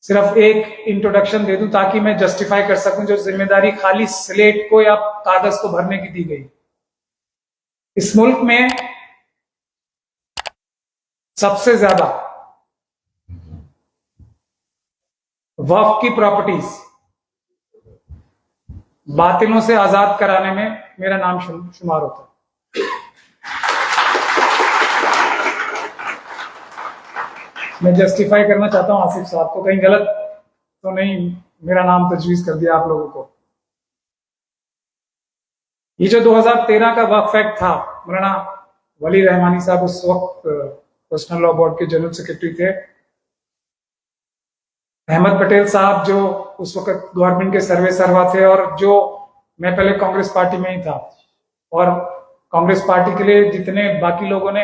सिर्फ एक इंट्रोडक्शन दे दूं ताकि मैं जस्टिफाई कर सकूं जो जिम्मेदारी खाली स्लेट को या कागज को भरने की दी गई। इस मुल्क में सबसे ज्यादा वक्फ की प्रॉपर्टीज बातिलों से आजाद कराने में मेरा नाम शुमार होता है। मैं जस्टिफाई करना चाहता हूं आसिफ साहब को, कहीं गलत तो नहीं मेरा नाम तजवीज कर दिया आप लोगों को। ये जो 2013 का वक्फ एक्ट था, मौलाना वली रहमानी साहब उस वक्त पर्सनल लॉ बोर्ड के जनरल सेक्रेटरी थे, अहमद पटेल साहब जो उस वक्त गवर्नमेंट के सर्वे सर्वा थे, और जो मैं पहले कांग्रेस पार्टी में ही था, और कांग्रेस पार्टी के लिए जितने बाकी लोगों ने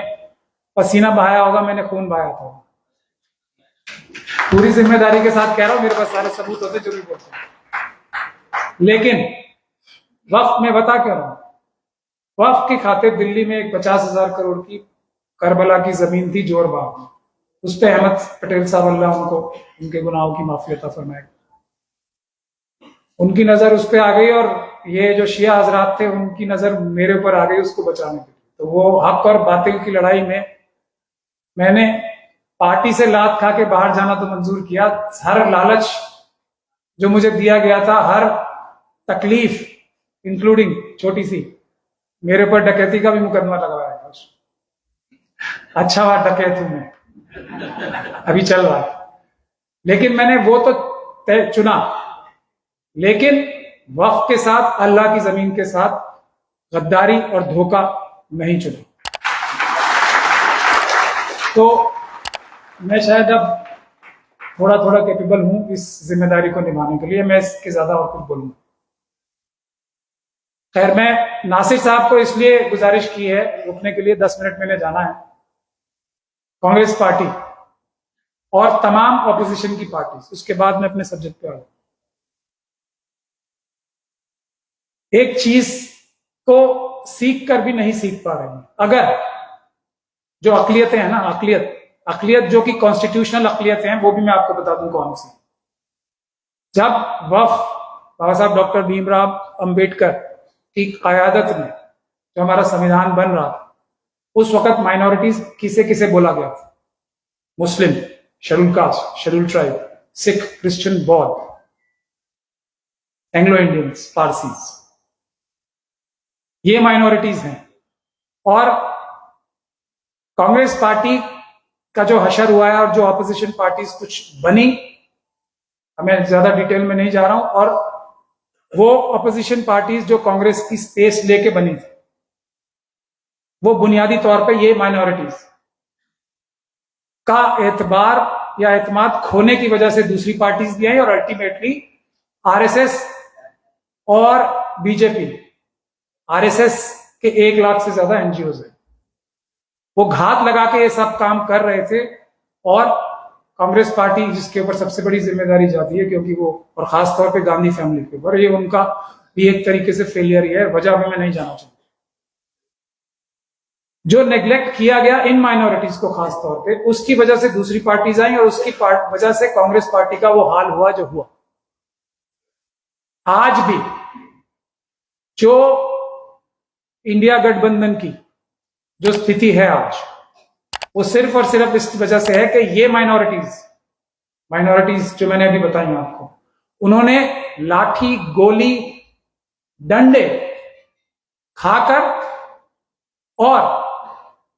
पसीना बहाया होगा मैंने खून बहाया था। पूरी जिम्मेदारी के साथ कह रहा हूं, मेरे पास सारे सबूत होते जो भी बोलते। लेकिन वक्फ में बता क्या रहा हूं, वक्फ के खाते दिल्ली में एक 50,000 करोड़ की करबला की जमीन थी जोरबाग में, उस पर अहमद पटेल साहब अल्लाह उनको उनके गुनाहों की माफी अता फरमाए, उनकी नजर उस पर आ गई, और ये जो शिया हजरात थे उनकी नजर मेरे ऊपर आ गई उसको बचाने के लिए। तो वो हक और बातिल की लड़ाई में मैंने पार्टी से लात खा के बाहर जाना तो मंजूर किया। हर लालच जो मुझे दिया गया था, हर तकलीफ इंक्लूडिंग छोटी सी, मेरे ऊपर डकैती का भी मुकदमा लगवाया था। अच्छा बात डकैत हूं मैं, अभी चल रहा है, लेकिन मैंने वो तो चुना, लेकिन वक्फ के साथ, अल्लाह की जमीन के साथ गद्दारी और धोखा नहीं चुना। तो मैं शायद अब थोड़ा थोड़ा कैपेबल हूं इस जिम्मेदारी को निभाने के लिए, मैं इसके ज्यादा और कुछ बोलूंगा। खैर, मैं नासिर साहब को इसलिए गुजारिश की है रुकने के लिए, 10 मिनट मैंने जाना है। कांग्रेस पार्टी और तमाम ऑपोजिशन की पार्टी, उसके बाद मैं अपने सब्जेक्ट पे आऊंगा। एक चीज को सीख कर भी नहीं सीख पा रहे हैं। अगर जो अकलियतें हैं ना, अकलियत जो कि कॉन्स्टिट्यूशनल अकलियत हैं, वो भी मैं आपको बता दूं कौन सी। जब वक्फ बाबा साहब डॉक्टर भीमराव अंबेडकर की क़यादत में जो हमारा संविधान बन रहा था, उस वक्त माइनॉरिटीज किसे किसे बोला गया था? Muslim, schedule caste, schedule tribe, Sikh, Christian, बौद्ध, एंग्लो इंडियंस, पारसीज, ये माइनॉरिटीज हैं। और कांग्रेस पार्टी का जो हशर हुआ है और जो ऑपोजिशन पार्टीज कुछ बनी, मैं ज्यादा डिटेल में नहीं जा रहा हूं, और वो ऑपोजिशन पार्टीज जो कांग्रेस की स्पेस लेके बनी थी, वो बुनियादी तौर पे ये माइनॉरिटीज का एतबार या एतमाद खोने की वजह से दूसरी पार्टीज भी आई, और अल्टीमेटली आरएसएस और बीजेपी, आरएसएस के 1 लाख से ज्यादा एनजीओज है, वो घात लगा के ये सब काम कर रहे थे। और कांग्रेस पार्टी जिसके ऊपर सबसे बड़ी जिम्मेदारी जाती है, क्योंकि वो, और खास तौर पे गांधी फैमिली के ऊपर, ये उनका भी एक तरीके से फेलियर ही है, वजह में मैं नहीं जाना चाहता। जो नेग्लेक्ट किया गया इन माइनॉरिटीज को खास तौर पे, उसकी वजह से दूसरी पार्टीज आई, और उसकी वजह से कांग्रेस पार्टी का वो हाल हुआ जो हुआ। आज भी जो इंडिया गठबंधन की जो स्थिति है आज, वो सिर्फ और सिर्फ इस वजह से है कि ये माइनॉरिटीज जो मैंने अभी बताई आपको, उन्होंने लाठी, गोली, डंडे खाकर, और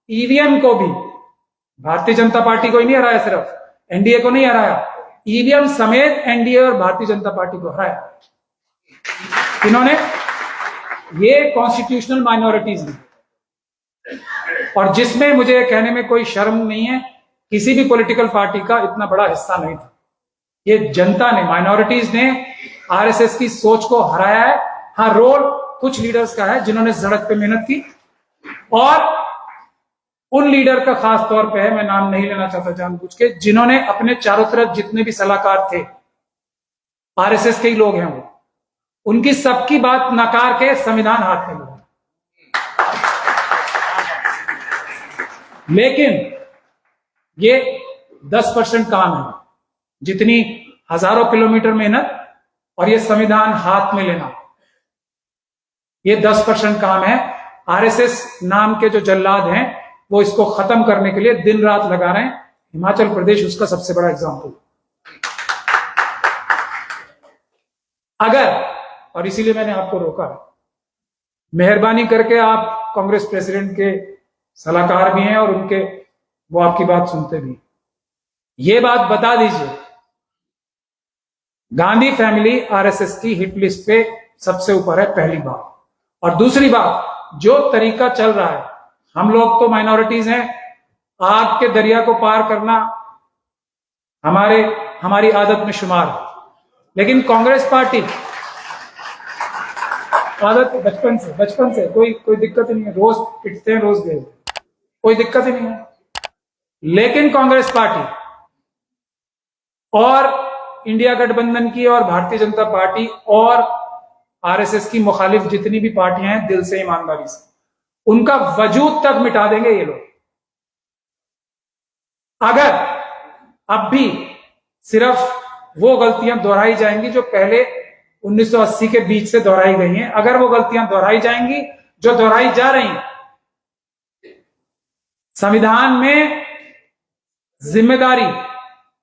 ईवीएम को भी, भारतीय जनता पार्टी को ही नहीं हराया, सिर्फ एनडीए को नहीं हराया, ईवीएम समेत एनडीए और भारतीय जनता पार्टी को हराया। इन्होंने, ये कॉन्स्टिट्यूशनल माइनॉरिटीज हैं, और जिसमें मुझे कहने में कोई शर्म नहीं है, किसी भी पॉलिटिकल पार्टी का इतना बड़ा हिस्सा नहीं था। ये जनता ने, माइनॉरिटीज ने आरएसएस की सोच को हराया है। हाँ, रोल कुछ लीडर्स का है जिन्होंने सड़क पे मेहनत की, और उन लीडर का खास तौर पे है, मैं नाम नहीं लेना चाहता जानबूझ के, जिन्होंने अपने चारों तरफ जितने भी सलाहकार थे, आरएसएस के ही लोग हैं वो, उनकी सबकी बात नकार के संविधान हाथ में लिया। लेकिन ये 10% काम है जितनी हजारों किलोमीटर मेहनत और ये संविधान हाथ में लेना, ये 10% काम है। आरएसएस नाम के जो जल्लाद हैं वो इसको खत्म करने के लिए दिन रात लगा रहे हैं। हिमाचल प्रदेश उसका सबसे बड़ा एग्जाम्पल। अगर, और इसीलिए मैंने आपको रोका, मेहरबानी करके आप कांग्रेस प्रेसिडेंट के सलाहकार भी हैं और उनके, वो आपकी बात सुनते भी, ये बात बता दीजिए, गांधी फैमिली आरएसएस की हिट लिस्ट पे सबसे ऊपर है, पहली बात। और दूसरी बात, जो तरीका चल रहा है, हम लोग तो माइनॉरिटीज हैं, आग के दरिया को पार करना हमारी आदत में शुमार है, लेकिन कांग्रेस पार्टी आदत बचपन से कोई दिक्कत ही नहीं है, रोज पिटते हैं, रोज दे, कोई दिक्कत ही नहीं है। लेकिन कांग्रेस पार्टी और इंडिया गठबंधन की और भारतीय जनता पार्टी और आरएसएस की मुखालिफ जितनी भी पार्टियां हैं, दिल से, ईमानदारी से, उनका वजूद तक मिटा देंगे ये लोग। अगर अब भी सिर्फ वो गलतियां दोहराई जाएंगी जो पहले 1980 के बीच से दोहराई गई हैं, अगर वो गलतियां दोहराई जाएंगी जो दोहराई जा रही हैं, संविधान में जिम्मेदारी,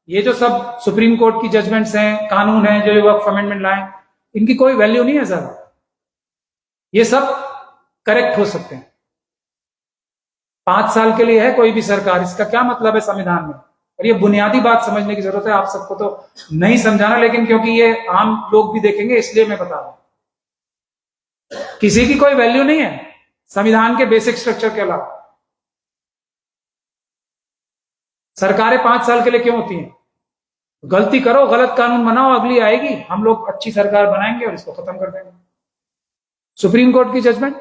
ये जो सब सुप्रीम कोर्ट की जजमेंट्स हैं, कानून हैं, जो वक्फ अमेंडमेंट लाए, इनकी कोई वैल्यू नहीं है सर। ये सब करेक्ट हो सकते हैं। 5 साल के लिए है कोई भी सरकार, इसका क्या मतलब है संविधान में? और ये बुनियादी बात समझने की जरूरत है। आप सबको तो नहीं समझाना, लेकिन क्योंकि ये आम लोग भी देखेंगे इसलिए मैं बता रहा हूं। किसी की कोई वैल्यू नहीं है संविधान के बेसिक स्ट्रक्चर के अलावा। सरकारें 5 साल के लिए क्यों होती हैं? गलती करो, गलत कानून बनाओ, अगली आएगी, हम लोग अच्छी सरकार बनाएंगे और इसको खत्म कर देंगे। सुप्रीम कोर्ट की जजमेंट,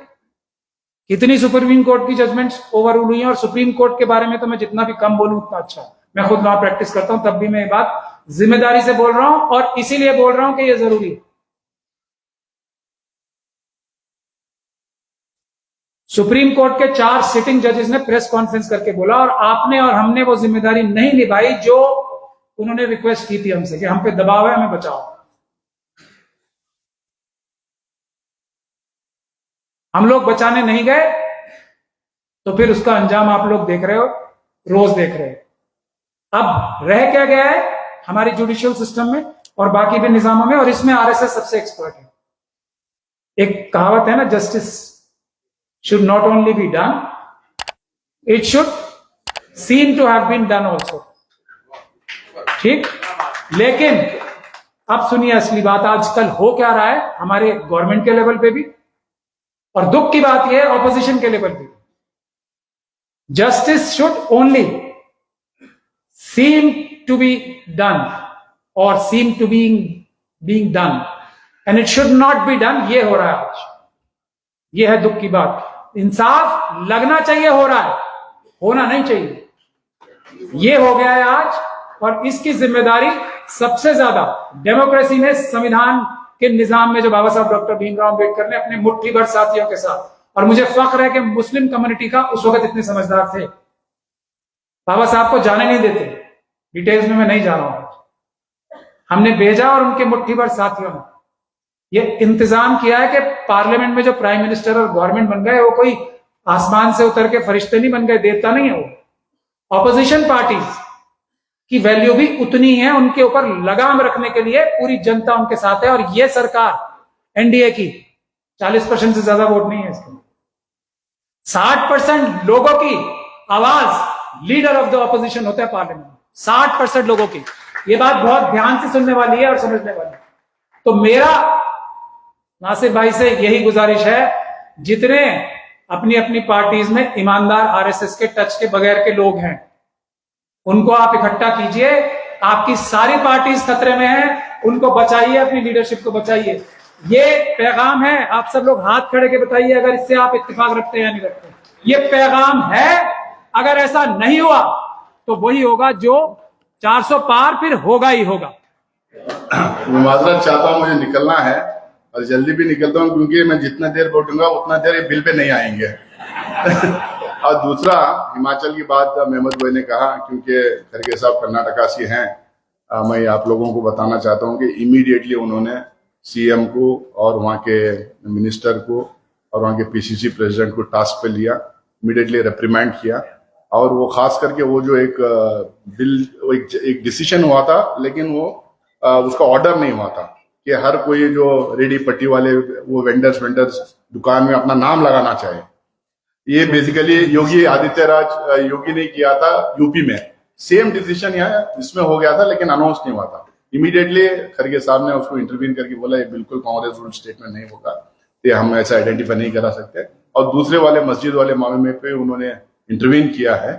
कितनी सुप्रीम कोर्ट की जजमेंट्स ओवर रूल हुई हैं, और सुप्रीम कोर्ट के बारे में तो मैं जितना भी कम बोलूं उतना अच्छा। मैं खुद वहां प्रैक्टिस करता हूं, तब भी मैं ये बात जिम्मेदारी से बोल रहा हूं, और इसीलिए बोल रहा हूं कि ये जरूरी है। सुप्रीम कोर्ट के 4 सिटिंग जजेस ने प्रेस कॉन्फ्रेंस करके बोला, और आपने और हमने वो जिम्मेदारी नहीं निभाई जो उन्होंने रिक्वेस्ट की थी हमसे कि हम पे दबाव है, हमें बचाओ। हम लोग बचाने नहीं गए, तो फिर उसका अंजाम आप लोग देख रहे हो, रोज देख रहे हो। अब रह क्या गया है हमारी जुडिशियल सिस्टम में और बाकी भी निजामों में, और इसमें आरएसएस सबसे एक्सपर्ट है। एक कहावत है ना, justice should not only be done, it should seem to have been done also. ठीक, लेकिन अब सुनिए असली बात, आजकल हो क्या रहा है हमारे गवर्नमेंट के लेवल पे भी, और दुख की बात यह है ऑपोजिशन के लेवल पे। Justice should only seem to be done और seem to being done, and it should not be done. ये हो रहा है आज, ये है दुख की बात। इंसाफ लगना चाहिए, हो रहा है, होना नहीं चाहिए। ये हो गया है आज, और इसकी जिम्मेदारी सबसे ज्यादा डेमोक्रेसी में, संविधान के निजाम में, जो बाबा साहब डॉक्टर भीमराव अंबेडकर ने अपने मुट्ठी भर साथियों के साथ, और मुझे फख्र है कि मुस्लिम कम्युनिटी का उस वक्त इतने समझदार थे, बाबा साहब को जाने नहीं देते, डिटेल्स में मैं नहीं जा रहा हूं, हमने भेजा और उनके मुट्ठी भर साथियों ने ये इंतजाम किया है कि पार्लियामेंट में जो प्राइम मिनिस्टर और गवर्नमेंट बन गए, वो कोई आसमान से उतर के फरिश्ते नहीं बन गए, देवता नहीं है वो। ऑपोजिशन पार्टीज की वैल्यू भी उतनी है, उनके ऊपर लगाम रखने के लिए पूरी जनता उनके साथ है। और ये सरकार एनडीए की 40% से ज्यादा वोट नहीं है इसमें, 60% लोगों की आवाज लीडर ऑफ द ऑपोजिशन होता है पार्लियामेंट में, 60% लोगों की। ये बात बहुत ध्यान से सुनने वाली है और समझने वाली है। तो मेरा नासिर भाई से यही गुजारिश है, जितने अपनी अपनी पार्टीज में ईमानदार आरएसएस के टच के बगैर के लोग हैं, उनको आप इकट्ठा कीजिए। आपकी सारी पार्टीज खतरे में हैं, उनको बचाइए, अपनी लीडरशिप को बचाइए। ये पैगाम है, आप सब लोग हाथ खड़े के बताइए अगर इससे आप इत्तेफाक रखते हैं या नहीं रखते। ये पैगाम है, अगर ऐसा नहीं हुआ तो वही होगा जो 400 पार फिर होगा ही होगा। माजरत चाहता हूँ, मुझे निकलना है और जल्दी भी निकलता हूँ, क्योंकि मैं जितना देर बैठूंगा उतना देर ये बिल पे नहीं आएंगे। और दूसरा, हिमाचल की बात महमूद भाई ने कहा, क्योंकि खरगे साहब कर्नाटका से हैं, मैं आप लोगों को बताना चाहता हूं कि इमीडिएटली उन्होंने सीएम को और वहां के मिनिस्टर को और वहां के पीसीसी प्रेसिडेंट को टास्क पे लिया, इमीडिएटली रिप्रिमेंड किया। और वो खास करके वो जो एक बिल एक डिसीजन हुआ था, लेकिन वो उसका ऑर्डर नहीं हुआ था कि हर कोई जो रेडी पट्टी वाले वो वेंडर्स दुकान में अपना नाम लगाना चाहे। ये बेसिकली योगी आदित्यनाथ योगी ने किया था यूपी में, सेम डिसीजन यहाँ इसमें हो गया था, लेकिन अनाउंस नहीं हुआ था। इमीडिएटली खड़गे साहब ने उसको इंटरवीन करके बोला ये बिल्कुल कांग्रेस रूल स्टेटमेंट नहीं होगा, ये हम ऐसा आइडेंटिफाई नहीं करा सकते। और दूसरे वाले मस्जिद वाले मामले में पे उन्होंने इंटरवीन किया है।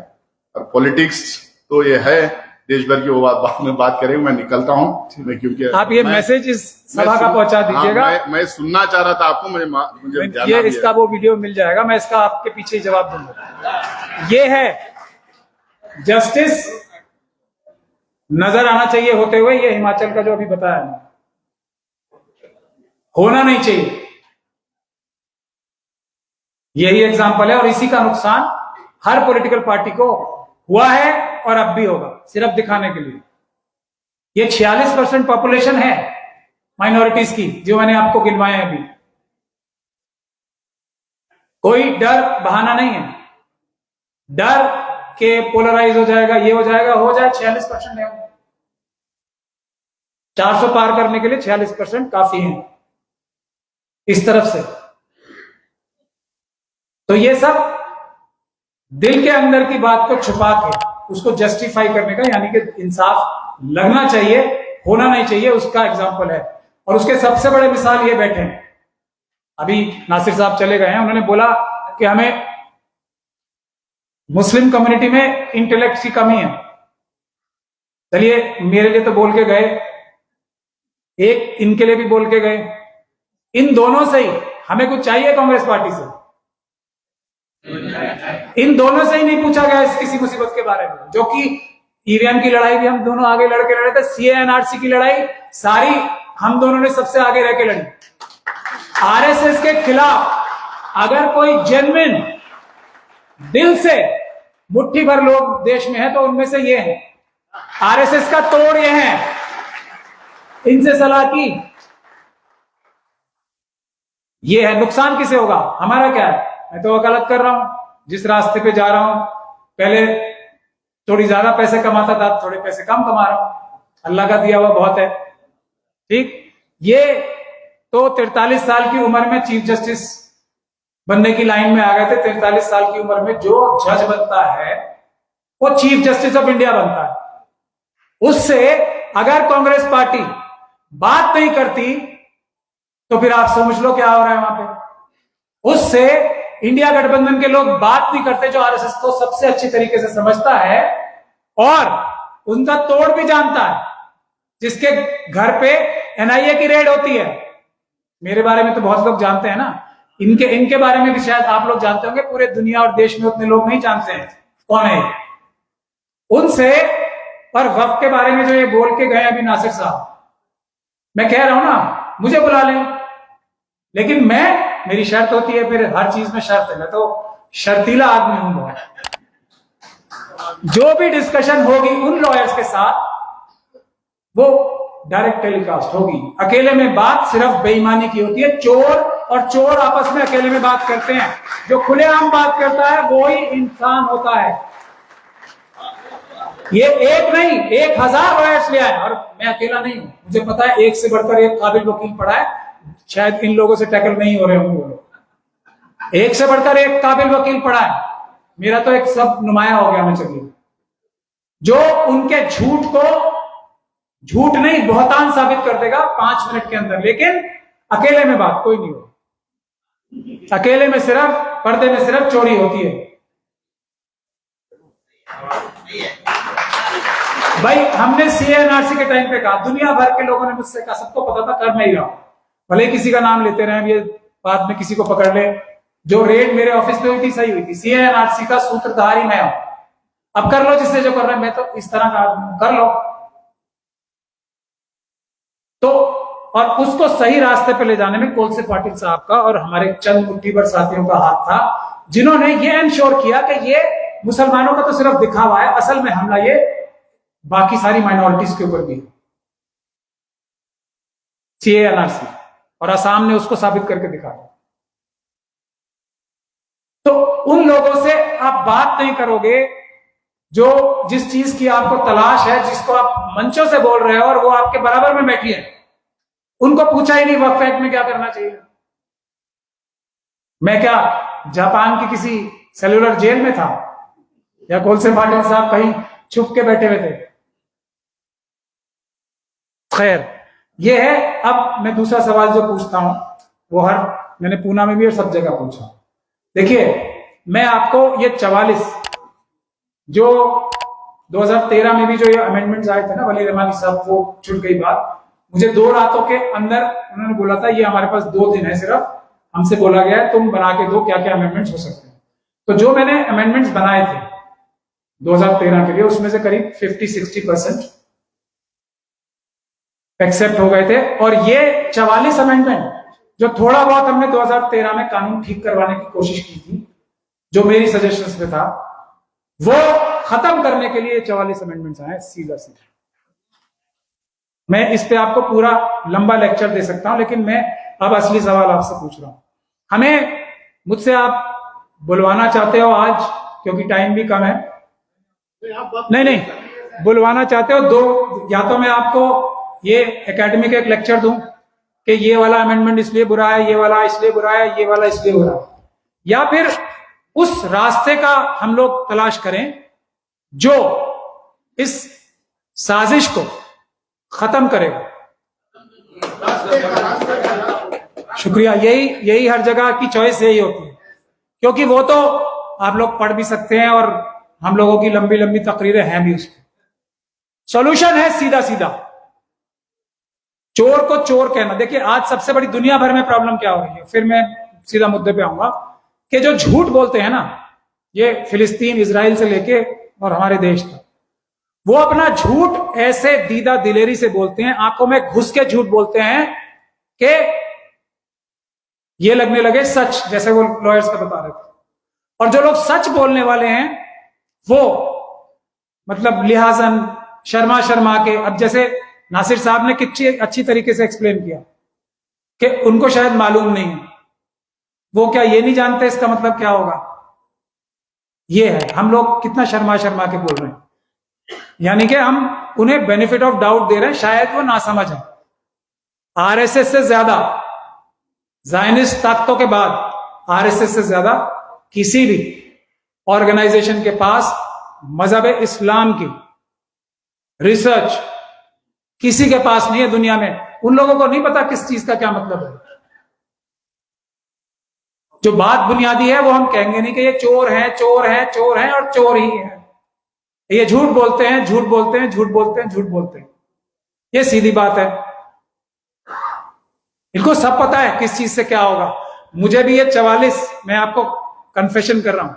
और पॉलिटिक्स तो ये है देश भर की, वो बाद में बात करेंगे। मैं निकलता हूँ मैं, क्योंकि आप ये मैसेज इस सभा का पहुंचा दीजिएगा। मैं सुनना चाह रहा था आपको, मुझे ये इसका वो वीडियो मिल जाएगा, मैं इसका आपके पीछे जवाब दूंगा। ये है जस्टिस नजर आना चाहिए होते हुए, ये हिमाचल का जो अभी बताया होना नहीं चाहिए, यही एग्जाम्पल है। और इसी का नुकसान हर पॉलिटिकल पार्टी को हुआ है और अब भी होगा, सिर्फ दिखाने के लिए। ये 46% पॉपुलेशन है माइनॉरिटीज की, जो मैंने आपको गिनवाए अभी। कोई डर बहाना नहीं है, डर के पोलराइज हो जाएगा, ये हो जाएगा, हो जाए 46% है। 400 पार करने के लिए 46% काफी है इस तरफ से। तो ये सब दिल के अंदर की बात को छुपा के उसको जस्टिफाई करने का, यानी कि इंसाफ लगना चाहिए, होना नहीं चाहिए, उसका एग्जाम्पल है। और उसके सबसे बड़े मिसाल ये बैठे हैं, अभी नासिर साहब चले गए हैं, उन्होंने बोला कि हमें मुस्लिम कम्युनिटी में इंटेलेक्ट की कमी है। चलिए, मेरे लिए तो बोल के गए, एक इनके लिए भी बोल के गए। इन दोनों से ही हमें कुछ चाहिए कांग्रेस पार्टी से? इन दोनों से ही नहीं पूछा गया इस किसी मुसीबत के बारे में, जो कि ईवीएम की लड़ाई भी हम दोनों आगे लड़के लड़े थे, सीए एनआरसी की लड़ाई सारी हम दोनों ने सबसे आगे रह के लड़ी। आरएसएस के खिलाफ अगर कोई जेन्युइन दिल से मुट्ठी भर लोग देश में है तो उनमें से ये है। आरएसएस का तोड़ ये है, इनसे सलाह की, ये है। नुकसान किसे होगा? हमारा क्या है? मैं तो वकालत कर रहा हूं, जिस रास्ते पे जा रहा हूं, पहले थोड़ी ज्यादा पैसे कमाता था, थोड़े पैसे कम कमा रहा हूं, अल्लाह का दिया हुआ बहुत है। ठीक, ये तो 43 साल की उम्र में चीफ जस्टिस बनने की लाइन में आ गए थे। 43 साल की उम्र में जो जज बनता है वो चीफ जस्टिस ऑफ इंडिया बनता है। उससे अगर कांग्रेस पार्टी बात नहीं करती तो फिर आप समझ लो क्या हो रहा है वहां पे। उससे इंडिया गठबंधन के लोग बात नहीं करते, जो आरएसएस को सबसे अच्छी तरीके से समझता है और उनका तोड़ भी जानता है, जिसके घर पे एनआईए की रेड होती है। मेरे बारे में तो बहुत लोग जानते हैं ना, इनके बारे में भी शायद आप लोग जानते होंगे, पूरे दुनिया और देश में उतने लोग नहीं जानते हैं कौन है उनसे। पर वक्त के बारे में जो ये बोल के गए अभी नासिर साहब, मैं कह रहा हूं ना, मुझे बुला लें, लेकिन मेरी शर्त होती है, फिर हर चीज में शर्त है, मैं तो शर्तीला आदमी हूं बहुत। जो भी डिस्कशन होगी उन लॉयर्स के साथ वो डायरेक्ट टेलीकास्ट होगी। अकेले में बात सिर्फ बेईमानी की होती है। चोर और चोर आपस में अकेले में बात करते हैं, जो खुलेआम बात करता है वो ही इंसान होता है। ये एक नहीं 1000 लॉयर्स ले आए, और मैं अकेला नहीं हूं, मुझे पता है एक से बढ़कर एक काबिल वकील पड़ा है। शायद इन लोगों से टैकल नहीं हो रहे होंगे वो लोग, एक से बढ़कर एक काबिल वकील पड़ा है। मेरा तो एक सब नुमाया हो गया मैं, चलिए, जो उनके झूठ को झूठ नहीं बहुतान साबित कर देगा 5 मिनट के अंदर। लेकिन अकेले में बात कोई नहीं हो, अकेले में सिर्फ पर्दे में सिर्फ चोरी होती है। भाई, हमने सीएनआरसी के टाइम पे कहा, दुनिया भर के लोगों ने मुझसे कहा, सबको पता था, कर नहीं रहा, भले किसी का नाम लेते रहे, ये बाद में किसी को पकड़ ले। जो रेड मेरे ऑफिस पे हुई थी सही हुई थी, सीएनआरसी का सूत्रधार ही मैं हूं। अब कर लो जिससे जो कर रहा है, मैं तो इस तरह का आदमी, कर लो। तो और उसको सही रास्ते पे ले जाने में कोलसे पाटिल साहब का और हमारे चंद मुट्ठी भर साथियों का हाथ था, जिन्होंने ये इंश्योर किया कि ये मुसलमानों का तो सिर्फ दिखावा है, असल में हमला ये बाकी सारी माइनॉरिटीज के ऊपर भी है, सीए एनआरसी, और असम ने उसको साबित करके दिखाया। तो उन लोगों से आप बात नहीं करोगे जो जिस चीज की आपको तलाश है, जिसको आप मंचों से बोल रहे हो, और वो आपके बराबर में बैठी है। उनको पूछा ही नहीं वक्फ एक्ट में क्या करना चाहिए। मैं क्या जापान की किसी सेलुलर जेल में था, या गोलसे पाटिल साहब कहीं छुप के बैठे हुए थे? खैर, ये है। अब मैं दूसरा सवाल जो पूछता हूं वो मैंने पूना में भी और सब जगह पूछा। देखिए, मैं आपको ये 44 जो 2013 में भी जो ये अमेंडमेंट्स आए थे ना, वली रहमानी साहब, वो छूट गई बात। मुझे 2 रातों के अंदर उन्होंने बोला था, ये हमारे पास 2 दिन है सिर्फ, हमसे बोला गया है तुम बना के दो क्या क्या अमेंडमेंट्स हो सकते हैं। तो जो मैंने अमेंडमेंट्स बनाए थे 2013 के लिए, उसमें से करीब 50-60% एक्सेप्ट हो गए थे। और ये 44 अमेंडमेंट जो थोड़ा बहुत हमने 2013 में कानून ठीक करवाने की कोशिश की थी, जो मेरी सजेशंस में था, वो खत्म करने के लिए 44 अमेंडमेंट्स आए सीधा सीधा। मैं इस पे आपको पूरा लंबा लेक्चर दे सकता हूं, लेकिन मैं अब असली सवाल आपसे पूछ रहा हूं। मुझसे आप बुलवाना चाहते हो आज, क्योंकि टाइम भी कम है? नहीं, बुलवाना चाहते हो दो, या तो मैं आपको ये एकेडमी का एक लेक्चर दूं कि ये वाला अमेंडमेंट इसलिए बुरा है, ये वाला इसलिए बुरा है, ये वाला इसलिए बुरा है, या फिर उस रास्ते का हम लोग तलाश करें जो इस साजिश को खत्म करेगा। शुक्रिया। यही हर जगह की चॉइस यही होती है, क्योंकि वो तो आप लोग पढ़ भी सकते हैं और हम लोगों की लंबी लंबी तकरीरें हैं भी उसमें। सॉल्यूशन है सीधा सीधा, चोर को चोर कहना। देखिए, आज सबसे बड़ी दुनिया भर में प्रॉब्लम क्या हो रही है, फिर मैं सीधा मुद्दे पे आऊंगा, कि जो झूठ बोलते हैं ना, ये फिलिस्तीन इजराइल से लेके और हमारे देश तक, वो अपना झूठ ऐसे दीदा दिलेरी से बोलते हैं, आंखों में घुस के झूठ बोलते हैं कि ये लगने लगे सच, जैसे वो लॉयर्स का बता रहे थे। और जो लोग सच बोलने वाले हैं वो मतलब लिहाजन शर्मा के, अब जैसे नासिर साहब ने कितनी अच्छी तरीके से एक्सप्लेन किया कि उनको शायद मालूम नहीं है, वो क्या ये नहीं जानते इसका मतलब क्या होगा। ये है, हम लोग कितना शर्मा के बोल रहे हैं, यानी कि हम उन्हें बेनिफिट ऑफ डाउट दे रहे हैं, शायद वो ना समझ है। आरएसएस से ज्यादा, ज़ायनिस्ट ताकतों के बाद आरएसएस से ज्यादा किसी भी ऑर्गेनाइजेशन के पास मजहब इस्लाम की रिसर्च किसी के पास नहीं है दुनिया में। उन लोगों को नहीं पता किस चीज का क्या मतलब है। जो बात बुनियादी है वो हम कहेंगे नहीं कि ये चोर है और चोर ही है, ये झूठ बोलते हैं, ये सीधी बात है। इनको सब पता है किस चीज से क्या होगा। मुझे भी ये 44, मैं आपको कन्फेशन कर रहा हूं,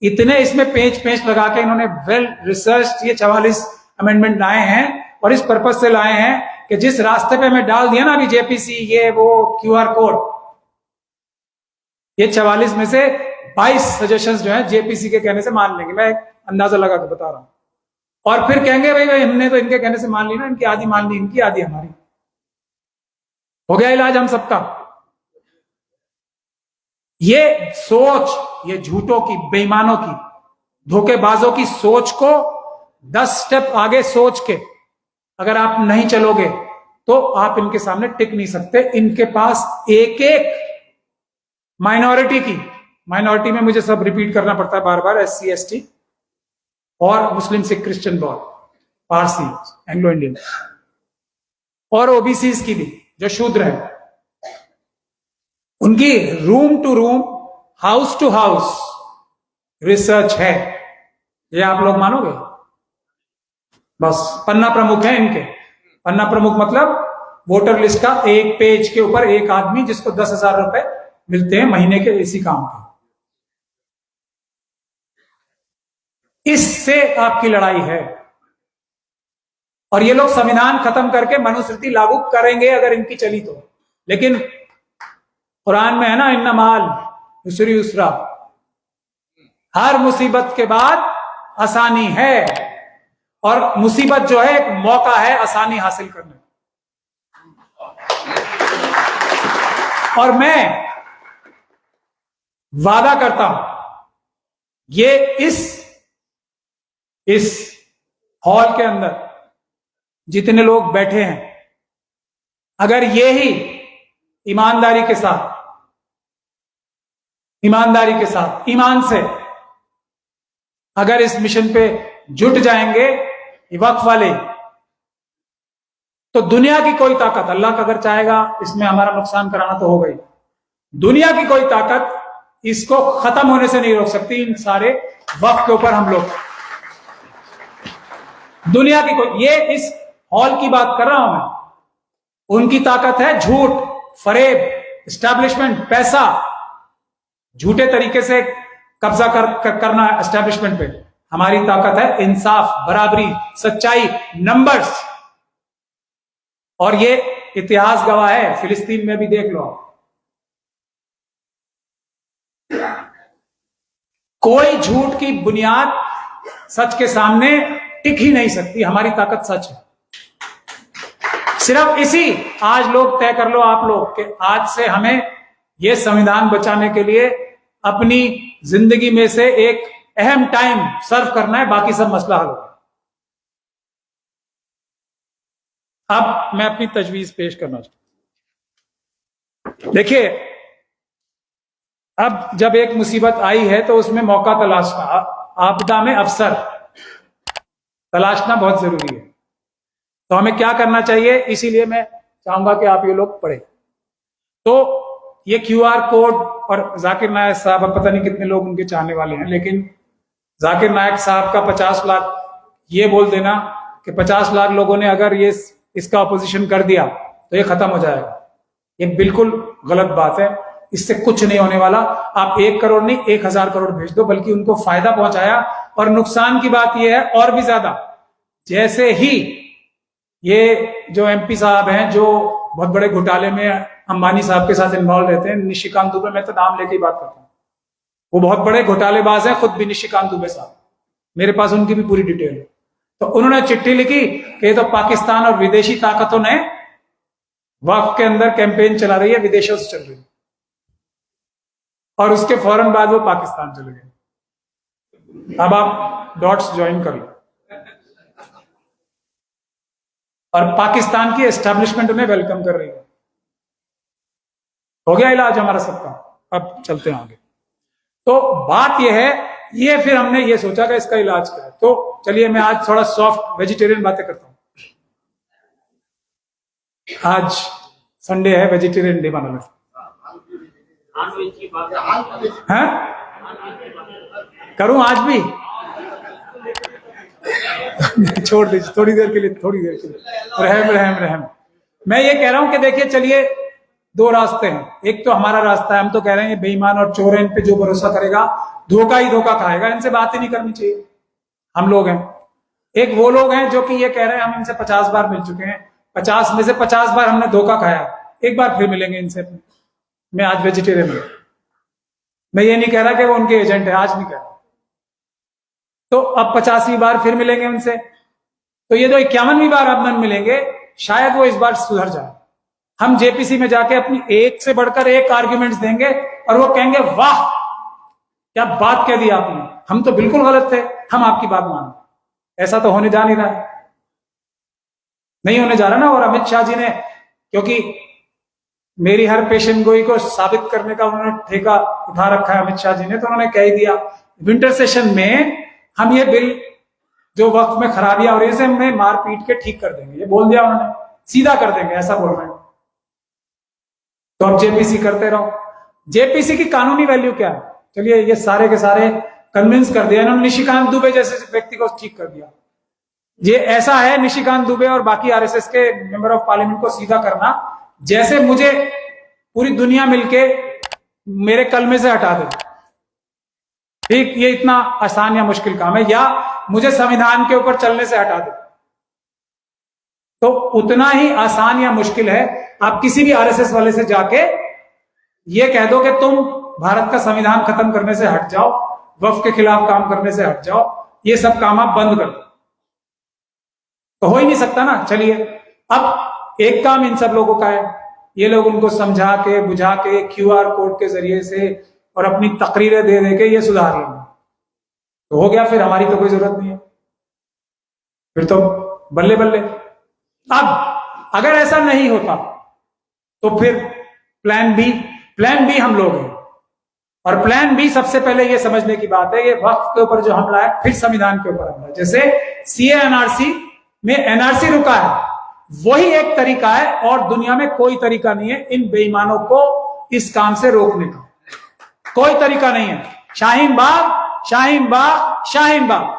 इतने इसमें पेच लगा के इन्होंने वेल रिसर्च ये 44 अमेंडमेंट लाए हैं, और इस पर्पज से लाए हैं कि जिस रास्ते पे मैं डाल दिया ना अभी जेपीसी, ये वो क्यूआर कोड, ये 44 में से 22 सजेशंस जो है जेपीसी के कहने से मान लेंगे, मैं अंदाजा लगा के बता रहा हूं। और फिर कहेंगे भाई हमने तो इनके कहने से मान ली ना, इनकी आधी मान ली, इनकी आधी हमारी। हो गया इलाज हम सबका। ये सोच, ये झूठों की, बेईमानों की, धोखेबाजों की सोच को 10 स्टेप आगे सोच के अगर आप नहीं चलोगे तो आप इनके सामने टिक नहीं सकते। इनके पास एक माइनॉरिटी में मुझे सब रिपीट करना पड़ता है बार बार, SC ST और मुस्लिम सिख क्रिश्चियन बॉल, पारसी, एंग्लो इंडियन, और ओबीसीज की भी जो शूद्र है, उनकी room to room, house to house research है। ये आप लोग मानोगे? बस पन्ना प्रमुख है इनके। पन्ना प्रमुख मतलब वोटर लिस्ट का एक पेज के ऊपर एक आदमी जिसको 10,000 रुपए मिलते हैं महीने के इसी काम के। इससे आपकी लड़ाई है। और ये लोग संविधान खत्म करके मनुस्मृति लागू करेंगे अगर इनकी चली तो। लेकिन कुरान में है ना, इन्ना माल युसरी युसरा, हर मुसीबत के बाद आसानी है। और मुसीबत जो है एक मौका है आसानी हासिल करने का। और मैं वादा करता हूं, ये इस हॉल के अंदर जितने लोग बैठे हैं, अगर ये ही ईमानदारी के साथ, ईमान से अगर इस मिशन पे जुट जाएंगे ये वक्फ वाले, तो दुनिया की कोई ताकत, अल्लाह का अगर चाहेगा इसमें हमारा नुकसान कराना तो होगा ही, दुनिया की कोई ताकत इसको खत्म होने से नहीं रोक सकती। इन सारे वक्फ के ऊपर हम लोग, दुनिया की कोई, ये इस हॉल की बात कर रहा हूं मैं, उनकी ताकत है झूठ, फरेब, एस्टैब्लिशमेंट, पैसा, झूठे तरीके से कब्जा करना एस्टैब्लिशमेंट पे। हमारी ताकत है इंसाफ, बराबरी, सच्चाई, नंबर्स। और ये इतिहास गवाह है, फिलिस्तीन में भी देख लो, कोई झूठ की बुनियाद सच के सामने टिक ही नहीं सकती। हमारी ताकत सच है। सिर्फ इसी, आज लोग तय कर लो आप लोग कि आज से हमें यह संविधान बचाने के लिए अपनी जिंदगी में से एक अहम टाइम सर्व करना है, बाकी सब मसला हल होगा। अब मैं अपनी तजवीज पेश करना चाहता हूं। देखिए, अब जब एक मुसीबत आई है तो उसमें मौका तलाशना, आपदा में अवसर तलाशना बहुत जरूरी है। तो हमें क्या करना चाहिए, इसीलिए मैं चाहूंगा कि आप ये लोग पढ़ें। तो ये QR कोड, और जाकिर नायक साहब, अब पता नहीं कितने लोग उनके चाहने वाले हैं, लेकिन जाकिर नायक साहब का 50 लाख, ये बोल देना कि 50 लाख लोगों ने अगर ये इसका अपोजिशन कर दिया तो ये खत्म हो जाएगा, ये बिल्कुल गलत बात है। इससे कुछ नहीं होने वाला। आप 1 करोड़ नहीं 1000 करोड़ भेज दो, बल्कि उनको फायदा पहुंचाया। और नुकसान की बात यह है और भी ज्यादा, जैसे ही ये जो MP साहब हैं जो बहुत बड़े घोटाले में अंबानी साहब के साथ इन्वॉल्व रहते हैं, निशिकांत दुबे, मैं तो नाम लेके ही बात करता हूं, वो बहुत बड़े घोटालेबाज हैं खुद भी, निशिकांत दुबे साहब, मेरे पास उनकी भी पूरी डिटेल है। तो उन्होंने चिट्ठी लिखी कि ये तो पाकिस्तान और विदेशी ताकतों ने वक्फ के अंदर कैंपेन चला रही है, विदेशों से चल रही है, और उसके फौरन बाद वो पाकिस्तान चले गए। अब आप डॉट्स ज्वाइन कर लो। और पाकिस्तान की एस्टैब्लिशमेंट उन्हें वेलकम कर रही है। हो गया इलाज हमारा सबका। अब चलते हैं आगे। तो बात यह है, ये फिर हमने ये सोचा कि इसका इलाज क्या है। तो चलिए मैं आज थोड़ा सॉफ्ट वेजिटेरियन बातें करता हूं। आज संडे है, वेजिटेरियन डे मना लेते हैं। करूं आज भी? छोड़ दीजिए थोड़ी देर के लिए, रहम। मैं ये कह रहा हूं कि देखिए, चलिए 2 रास्ते हैं। एक तो हमारा रास्ता है, हम तो कह रहे हैं ये बेईमान और चोर है, इन पे जो भरोसा करेगा धोखा ही धोखा खाएगा, इनसे बात ही नहीं करनी चाहिए। हम लोग हैं। एक वो लोग हैं जो कि ये कह रहे हैं हम इनसे 50 बार मिल चुके हैं, 50 में से 50 बार हमने धोखा खाया, एक बार फिर मिलेंगे इनसे। मैं आज वेजिटेरियन हूं, मैं ये नहीं कह रहा कि वो उनके एजेंट है, आज नहीं कह रहा। तो अब 50वीं बार फिर मिलेंगे उनसे, तो ये जो 51वीं बार अब मन मिलेंगे, शायद वो इस बार सुधर जाए। हम JPC में जाके अपनी एक से बढ़कर एक आर्ग्यूमेंट्स देंगे और वो कहेंगे वाह क्या बात कह दी आपने, हम तो बिल्कुल गलत थे, हम आपकी बात मान। ऐसा तो होने जा नहीं रहा, नहीं होने जा रहा ना। और अमित शाह जी ने, क्योंकि मेरी हर पेशन गोई को साबित करने का उन्होंने ठेका उठा रखा है अमित शाह जी ने, तो उन्होंने कह दिया विंटर सेशन में हम ये बिल जो वक्त में खराबियां हो रही है हमें मार पीट के ठीक कर देंगे, ये बोल दिया उन्होंने, सीधा कर देंगे, ऐसा बोल रहे हैं। तो अब JPC करते रहो। JPC की कानूनी वैल्यू क्या है? चलिए ये सारे के सारे कन्विंस कर दिया इन्होंने, निशिकांत दुबे जैसे व्यक्ति को ठीक कर दिया। ये ऐसा है, निशिकांत दुबे और बाकी RSS के मेंबर ऑफ पार्लियामेंट को सीधा करना जैसे मुझे पूरी दुनिया मिलके मेरे कलमे से हटा दे। ठीक, ये इतना आसान या मुश्किल काम है, या मुझे संविधान के ऊपर चलने से हटा दे, तो उतना ही आसान या मुश्किल है। आप किसी भी RSS वाले से जाके ये कह दो कि तुम भारत का संविधान खत्म करने से हट जाओ, वक्फ के खिलाफ काम करने से हट जाओ, ये सब काम आप बंद कर दो। तो हो ही नहीं सकता ना। चलिए, अब एक काम इन सब लोगों का है, ये लोग उनको समझा के बुझा के QR कोड के जरिए से और अपनी तकरीरें दे दे के ये सुधार लेंगे, तो हो गया, फिर हमारी तो कोई जरूरत नहीं है, फिर तो बल्ले बल्ले। अब अगर ऐसा नहीं होता तो फिर प्लान बी हम लोग हैं, और प्लान बी सबसे पहले ये समझने की बात है, ये वक्फ के ऊपर जो हमला है, फिर संविधान के ऊपर हमला है। जैसे CA NRC में NRC रुका है, वही एक तरीका है, और दुनिया में कोई तरीका नहीं है इन बेईमानों को इस काम से रोकने का, कोई तरीका नहीं है। शाहीन बाग, शाहीन बाग, शाहीन बाग।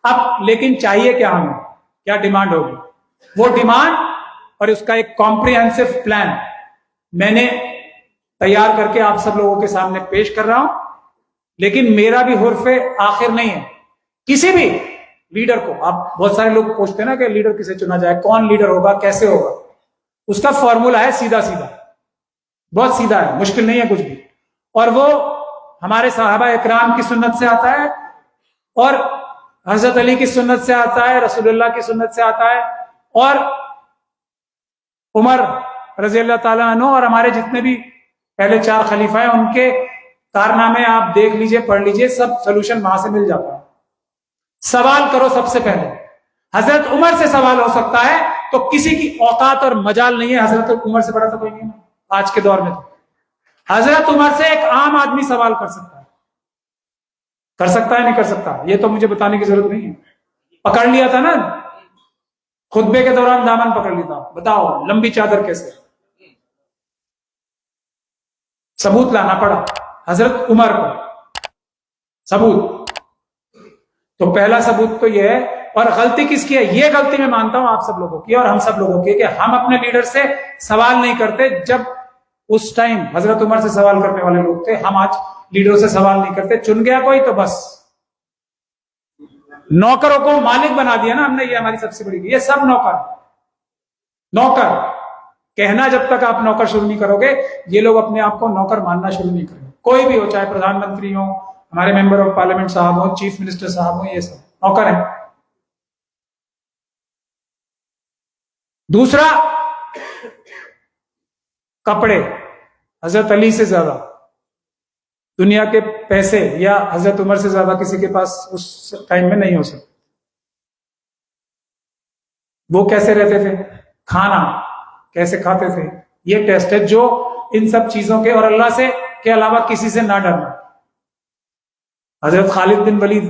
अब लेकिन चाहिए क्या हमें, क्या डिमांड होगी? वो डिमांड और उसका एक कॉम्प्रिहेंसिव प्लान मैंने तैयार करके आप सब लोगों के सामने पेश कर रहा हूं। लेकिन मेरा भी हुर्फे आखिर नहीं है। किसी भी लीडर को, आप बहुत सारे लोग पूछते हैं ना कि लीडर किसे चुना जाए, कौन लीडर होगा, कैसे होगा, उसका फॉर्मूला है सीधा सीधा, बहुत सीधा है, मुश्किल नहीं है कुछ भी। और वो हमारे साहबा इकराम की सुन्नत से आता है, और हजरत अली की सुन्नत से आता है, रसूलुल्लाह की सुन्नत से आता है, और उमर रजी अल्लाह ताला अन्हु और हमारे जितने भी पहले 4 खलीफा हैं उनके कारनामे आप देख लीजिए, पढ़ लीजिए, सब सोल्यूशन वहां से मिल जाता है। सवाल करो सबसे पहले, हजरत उमर से सवाल हो सकता है तो किसी की औकात और मजाल नहीं है, हजरत उमर से बड़ा तो कोई नहीं है आज के दौर में। तो हजरत उमर से एक आम आदमी सवाल कर सकता है, कर सकता है, नहीं कर सकता, ये तो मुझे बताने की जरूरत नहीं है। पकड़ लिया था ना खुतबे के दौरान, दामन पकड़ लिया था, बताओ लंबी चादर कैसे, सबूत लाना पड़ा हजरत उमर को, सबूत। तो पहला सबूत तो यह है, और गलती किसकी है? ये गलती मैं मानता हूं आप सब लोगों की और हम सब लोगों की, कि हम अपने लीडर से सवाल नहीं करते। जब उस टाइम हजरत उमर से सवाल करने वाले लोग थे, हम आज लीडरों से सवाल नहीं करते। चुन गया कोई तो बस नौकरों को मालिक बना दिया ना हमने, ये हमारी सबसे बड़ी, ये सब नौकर नौकर कहना, जब तक आप नौकर शुरू नहीं करोगे, ये लोग अपने आप को नौकर मानना शुरू नहीं करेंगे। कोई भी हो, चाहे प्रधानमंत्री हो, हमारे मेंबर ऑफ पार्लियामेंट साहब हो, चीफ मिनिस्टर साहब हो, ये सब नौकर हैं। दूसरा, कपड़े हजरत अली से ज्यादा दुनिया के पैसे या हजरत उमर से ज्यादा किसी के पास उस टाइम में नहीं हो सकते। वो कैसे रहते थे, खाना कैसे खाते थे, ये टेस्ट है जो इन सब चीजों के, और अल्लाह से के अलावा किसी से ना डरना। हजरत खालिद बिन वलीद,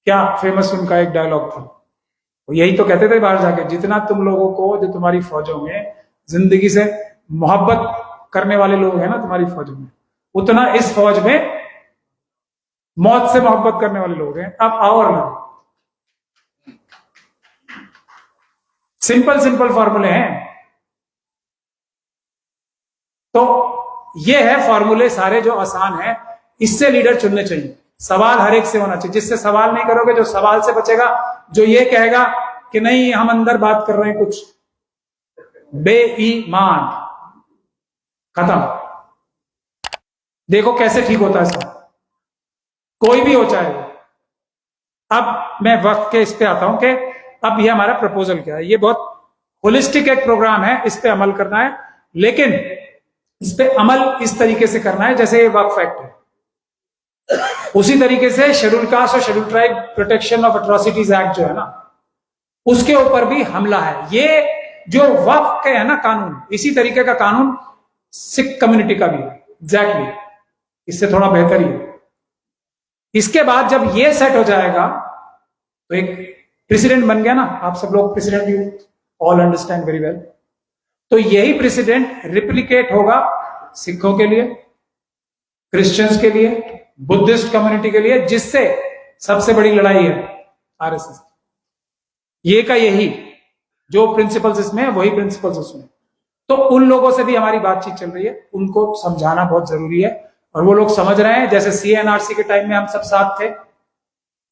क्या फेमस उनका एक डायलॉग था, वो यही तो कहते थे बाहर जाके, जितना तुम लोगों को, जो तुम्हारी फौजों में जिंदगी से मोहब्बत करने वाले लोग हैं ना तुम्हारी फौजों में, उतना इस फौज में मौत से मोहब्बत करने वाले लोग हैं। अब आओ और ना, सिंपल सिंपल फॉर्मूले हैं। तो ये है फॉर्मूले सारे जो आसान है, इससे लीडर चुनने चाहिए। सवाल हर एक से होना चाहिए, जिससे सवाल नहीं करोगे, जो सवाल से बचेगा, जो ये कहेगा कि नहीं हम अंदर बात कर रहे हैं कुछ, बेईमान, खत्म। देखो कैसे ठीक होता है सब, कोई भी हो चाहे। अब मैं वक्त के इस पे आता हूं कि अब ये हमारा प्रपोजल क्या है। ये बहुत होलिस्टिक एक प्रोग्राम है, इस पे अमल करना है, लेकिन इस पे अमल इस तरीके से करना है जैसे ये वक्फ एक्ट है, उसी तरीके से शेड्यूल कास्ट और schedule tribe protection of atrocities act जो है ना, उसके ऊपर भी हमला है। ये जो वक्फ के है ना कानून, इसी तरीके का कानून सिख कम्युनिटी का भी है, एग्जैक्टली इससे थोड़ा बेहतर ही है। इसके बाद जब ये सेट हो जाएगा तो एक प्रेसिडेंट बन गया ना, आप सब लोग president you all understand very well. तो यही प्रेसिडेंट रिप्लिकेट होगा सिखों के लिए, क्रिश्चियंस के लिए, बुद्धिस्ट कम्युनिटी के लिए, जिससे सबसे बड़ी लड़ाई है आरएसएस। ये का यही जो प्रिंसिपल्स इसमें है, वही प्रिंसिपल्स उसमें। तो उन लोगों से भी हमारी बातचीत चल रही है, उनको समझाना बहुत जरूरी है, और वो लोग समझ रहे हैं। जैसे CA NRC के टाइम में हम सब साथ थे,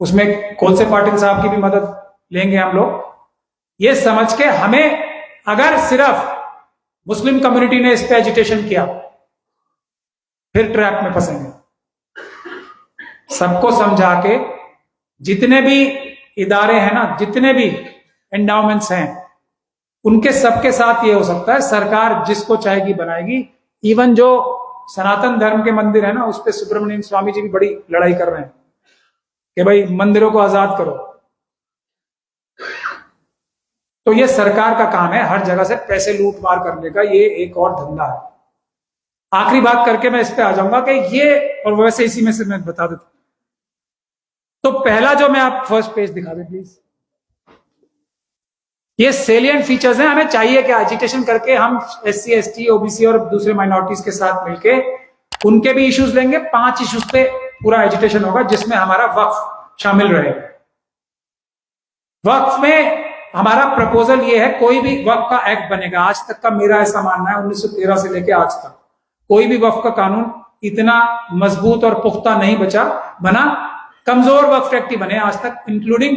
उसमें कोलसे पाटिल साहब की भी मदद लेंगे हम लोग, ये समझ के हमें, अगर सिर्फ मुस्लिम कम्युनिटी ने इस पे एजिटेशन किया, फिर ट्रैप में फंसेंगे। सबको समझा के, जितने भी इदारे हैं ना, जितने भी एंडाउमेंट्स हैं, उनके सबके साथ ये हो सकता है। सरकार जिसको चाहेगी बनाएगी। इवन जो सनातन धर्म के मंदिर है ना, उस पे सुब्रमण्यम स्वामी जी भी बड़ी लड़ाई कर रहे हैं कि भाई मंदिरों को आजाद करो। तो ये सरकार का काम है हर जगह से पैसे लूट मार करने का, ये एक और धंधा है। आखिरी बात करके मैं इस पे आ जाऊंगा कि ये, और वैसे इसी में से मैं बता देता हूं। तो पहला जो मैं, आप फर्स्ट पेज दिखा दें प्लीज। ये सेलिएंट फीचर्स हैं। हमें चाहिए कि एजिटेशन करके हम SC ST OBC और दूसरे माइनॉरिटीज के साथ मिलके उनके भी इश्यूज लेंगे। 5 इश्यूज पे पूरा एजिटेशन होगा जिसमें हमारा वक्फ शामिल रहेगा। वक्फ में हमारा प्रपोजल ये है, कोई भी वक्फ का एक्ट बनेगा, आज तक का मेरा ऐसा मानना है 1913 से लेकर आज तक कोई भी वक्फ का कानून इतना मजबूत और पुख्ता नहीं बना। कमजोर वक्फ एक्ट ही बने आज तक, इंक्लूडिंग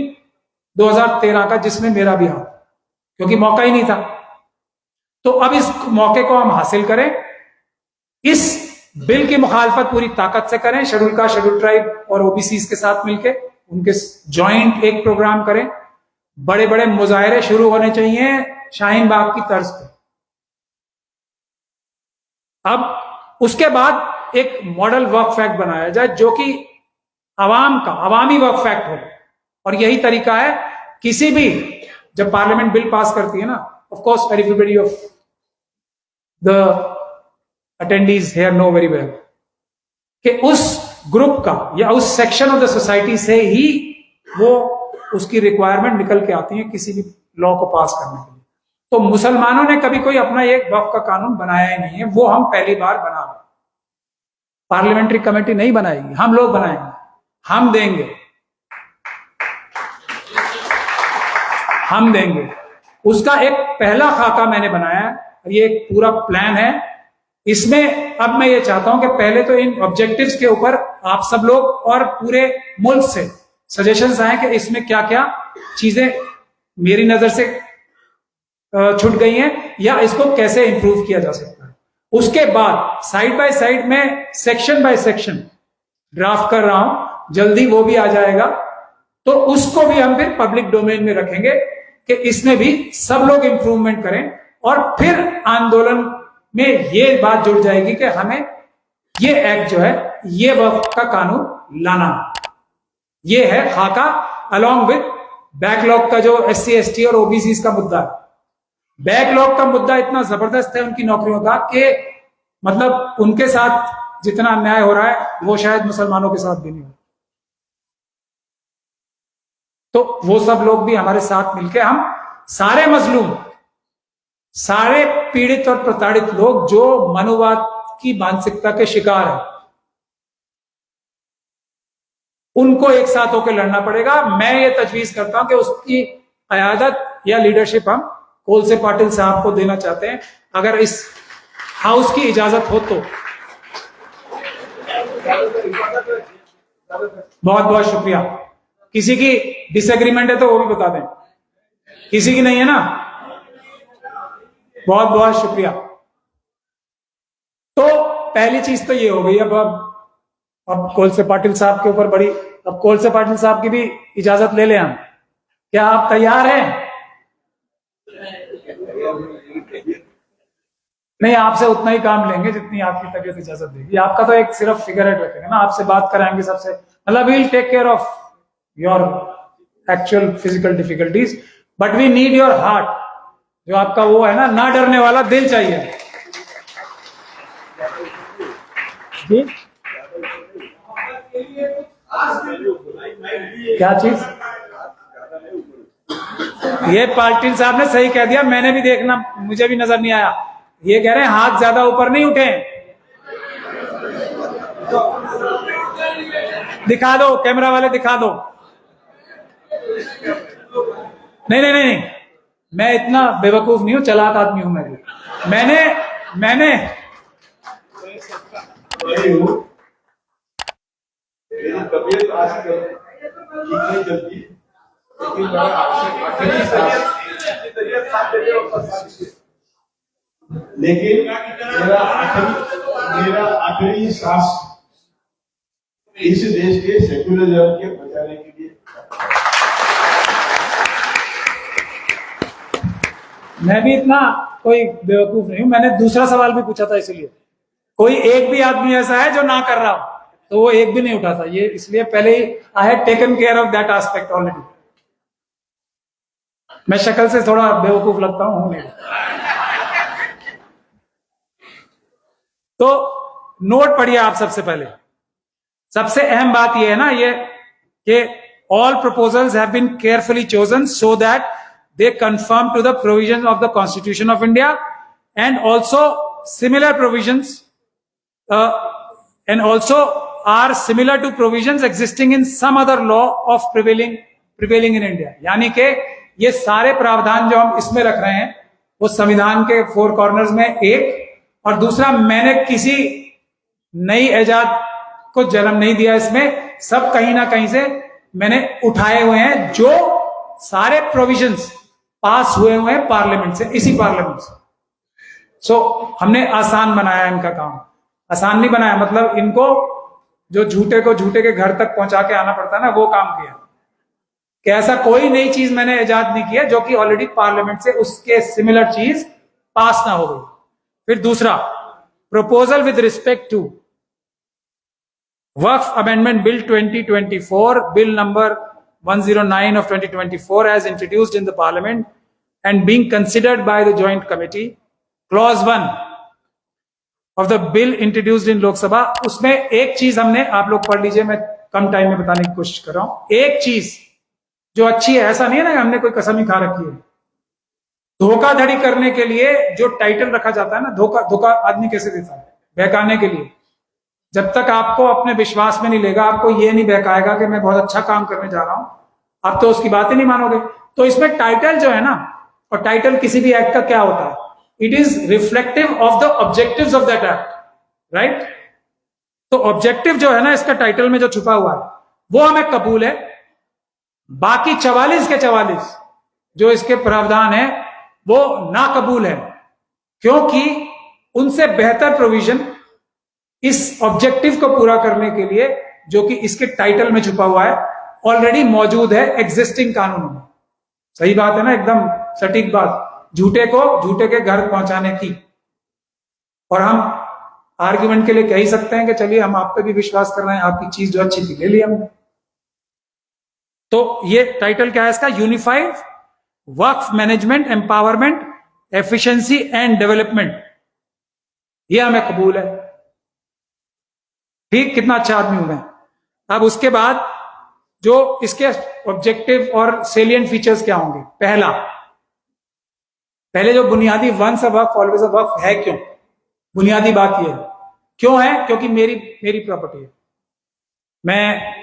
2013 का, जिसमें मेरा भी हाथ, क्योंकि मौका ही नहीं था। तो अब इस मौके को हम हासिल करें, इस बिल की मुखालफत पूरी ताकत से करें, शेड्यूल कास्ट, शेड्यूल ट्राइब और OBCs के साथ मिलकर उनके जॉइंट एक प्रोग्राम करें। बड़े बड़े मुजाहरे शुरू होने चाहिए शाहीन बाग की तर्ज पे। अब उसके बाद एक मॉडल वक्फ एक्ट बनाया जाए जो कि अवामी वक्फ एक्ट हो। और यही तरीका है, किसी भी, जब पार्लियामेंट बिल पास करती है ना, of course everybody of the attendees here know very well कि उस ग्रुप का या उस सेक्शन ऑफ द सोसाइटी से ही वो उसकी रिक्वायरमेंट निकल के आती है किसी भी लॉ को पास करने के लिए। तो मुसलमानों ने कभी कोई अपना एक वक्फ का कानून बनाया ही नहीं है, वो हम पहली बार बना रहे। पार्लियामेंट्री कमेटी नहीं बनाएगी, हम लोग बनाएंगे, हम देंगे। उसका एक पहला खाका मैंने बनाया है, ये एक पूरा प्लान है। इसमें अब मैं ये चाहता हूं कि पहले तो इन ऑब्जेक्टिव्स के ऊपर आप सब लोग और पूरे मुल्क से सजेशंस आए कि इसमें क्या क्या चीजें मेरी नजर से छूट गई हैं या इसको कैसे इंप्रूव किया जा सकता है। उसके बाद साइड बाय साइड में सेक्शन बाय सेक्शन ड्राफ्ट कर रहा हूं, जल्दी वो भी आ जाएगा। तो उसको भी हम फिर पब्लिक डोमेन में रखेंगे कि इसमें भी सब लोग इंप्रूवमेंट करें। और फिर आंदोलन में ये बात जुड़ जाएगी कि हमें ये एक्ट जो है, ये वक्फ का कानून लाना, ये है खाका, अलॉन्ग विद बैकलॉग का जो SC ST और OBCs का मुद्दा है। बैकलॉग का मुद्दा इतना जबरदस्त है उनकी नौकरियों का कि मतलब उनके साथ जितना अन्याय हो रहा है वो शायद मुसलमानों के साथ भी नहीं हो। तो वो सब लोग भी हमारे साथ मिलकर, हम सारे मजलूम, सारे पीड़ित और प्रताड़ित लोग जो मनुवाद की मानसिकता के शिकार हैं, उनको एक साथ होकर लड़ना पड़ेगा। मैं ये तजवीज करता हूं कि उसकी क़यादत या लीडरशिप हम कोलसे पाटिल साहब को देना चाहते हैं, अगर इस हाउस की इजाजत हो तो। बहुत बहुत शुक्रिया। किसी की डिसएग्रीमेंट है तो वो भी बता दें, किसी की नहीं है ना? बहुत बहुत शुक्रिया। तो पहली चीज तो ये हो गई। अब कोलसे पाटिल साहब के ऊपर बड़ी, अब कोलसे पाटिल साहब की भी इजाजत ले लें हम। क्या आप तैयार हैं? नहीं, आपसे उतना ही काम लेंगे जितनी आपकी तबीयत इजाजत देगी। आपका तो एक सिर्फ फिगर हेड रखेगा ना, आपसे बात कराएंगे सबसे, मतलब we'll take care of your actual physical difficulties, but we need your heart. जो आपका वो है ना डरने वाला दिल चाहिए जी। क्या चीज? ये पाटिल साहब ने सही कह दिया, मैंने भी देखना, मुझे भी नजर नहीं आया। ये कह रहे हैं हाथ ज्यादा ऊपर नहीं उठे। दिखा दो, कैमरा वाले दिखा दो। नहीं नहीं नहीं, मैं इतना बेवकूफ नहीं हूं, चालाक आदमी हूं मैं भी। मैंने तबीयत आज नहीं जल्दी, लेकिन मेरा आखिरी सांस इस देश के सेक्युलरिज्म के बचाने के लिए मैं भी इतना कोई बेवकूफ नहीं हूं, मैंने दूसरा सवाल भी पूछा था, इसलिए कोई एक भी आदमी ऐसा है जो ना कर रहा हो, तो वो एक भी नहीं उठा था, ये इसलिए पहले ही I had taken care of that aspect already. मैं शक्ल से थोड़ा बेवकूफ लगता हूं नहीं। तो नोट पढ़िए आप सबसे पहले, सबसे अहम बात यह है ना ये कि all proposals have been carefully chosen so that they conform to the provisions of the Constitution of India and also similar provisions and also are similar to provisions existing in some other law of prevailing in India। यानी कि ये सारे प्रावधान जो हम इसमें रख रहे हैं वो संविधान के फोर कॉर्नर्स में एक, और दूसरा मैंने किसी नई इजाद को जन्म नहीं दिया, इसमें सब कहीं ना कहीं से मैंने उठाए हुए हैं, जो सारे प्रोविजंस पास हुए हुए हैं पार्लियामेंट से, इसी पार्लियामेंट से। सो हमने आसान बनाया इनका काम, आसान नहीं बनाया मतलब इनको जो झूठे को झूठे के घर तक पहुंचा के आना पड़ता है ना, वो काम किया कि ऐसा कोई नई चीज मैंने इजाद नहीं किया जो कि ऑलरेडी पार्लियामेंट से उसके सिमिलर चीज पास ना हो गई। फिर दूसरा proposal with respect to Waqf amendment bill 2024, bill number 109 of 2024 as introduced in the parliament and being considered by the joint committee, clause 1 of the bill introduced in Lok Sabha, उसमें एक चीज हमने, आप लोग पढ़ लीजिए, मैं कम टाइम में बताने की कोशिश कर रहा हूं, एक चीज जो अच्छी है, ऐसा नहीं है ना हमने कोई कसम ही खा रखी है। धोखाधड़ी करने के लिए जो टाइटल रखा जाता है ना, धोखा आदमी कैसे देता है बहकाने के लिए, जब तक आपको अपने विश्वास में नहीं लेगा, आपको ये नहीं बहकाएगा कि मैं बहुत अच्छा काम करने जा रहा हूं, आप तो उसकी बात ही नहीं मानोगे। तो इसमें टाइटल जो है ना, और टाइटल किसी भी एक्ट का क्या होता है, it is reflective of the objectives of that act, right. तो ऑब्जेक्टिव जो है ना इसका टाइटल में जो छुपा हुआ है वो हमें कबूल है, बाकी 44 के 44 जो इसके प्रावधान है वो ना कबूल है, क्योंकि उनसे बेहतर प्रोविजन इस ऑब्जेक्टिव को पूरा करने के लिए जो कि इसके टाइटल में छुपा हुआ है ऑलरेडी मौजूद है एग्जिस्टिंग कानूनों में। सही बात है ना, एकदम सटीक बात, झूठे को झूठे के घर पहुंचाने की। और हम आर्ग्यूमेंट के लिए कह ही सकते हैं कि चलिए हम आप पे भी विश्वास कर रहे हैं, आपकी चीज जो अच्छी थी ले ली हमने। तो ये टाइटल क्या है इसका, unified Waqf management empowerment efficiency and development, ये हमें कबूल है। ठीक, कितना अच्छा आदमी हूं मैं। अब उसके बाद जो इसके ऑब्जेक्टिव और सेलिएंट फीचर्स क्या होंगे, पहले जो बुनियादी once a Waqf always a वक्फ है, क्यों, बुनियादी बात यह है क्यों है, क्योंकि मेरी प्रॉपर्टी है। मैं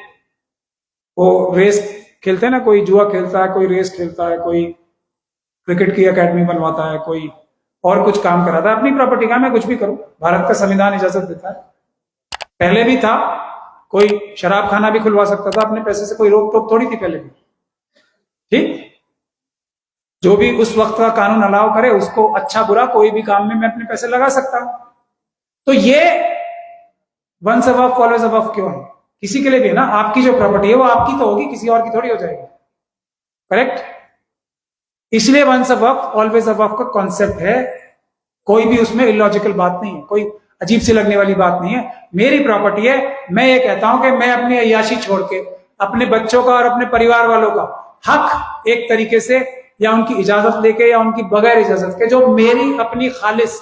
वो रेस खेलते हैं ना, कोई जुआ खेलता है, कोई रेस खेलता है, कोई क्रिकेट की एकेडमी बनवाता है, कोई और कुछ काम कराता है, अपनी प्रॉपर्टी का मैं कुछ भी करूं, भारत का संविधान इजाजत देता है। पहले भी था, कोई शराब खाना भी खुलवा सकता था अपने पैसे से, कोई रोक टोक थोड़ी थी पहले भी। ठीक, जो भी उस वक्त का कानून अलाउ करे उसको अच्छा बुरा कोई भी काम में मैं अपने पैसे लगा सकता हूं। तो ये once a Waqf always a वक्फ क्यों है, किसी के लिए भी ना, आपकी जो प्रॉपर्टी है वो आपकी तो होगी, किसी और की थोड़ी हो जाएगी, करेक्ट। इसलिए once a Waqf always a वक्फ का कॉन्सेप्ट है, कोई भी उसमें इलॉजिकल बात नहीं है, कोई अजीब सी लगने वाली बात नहीं है। मेरी प्रॉपर्टी है, मैं ये कहता हूं कि मैं अपनी अय्याशी छोड़ के अपने बच्चों का और अपने परिवार वालों का हक एक तरीके से, या उनकी इजाजत लेके या उनकी बगैर इजाजत के, जो मेरी अपनी खालिस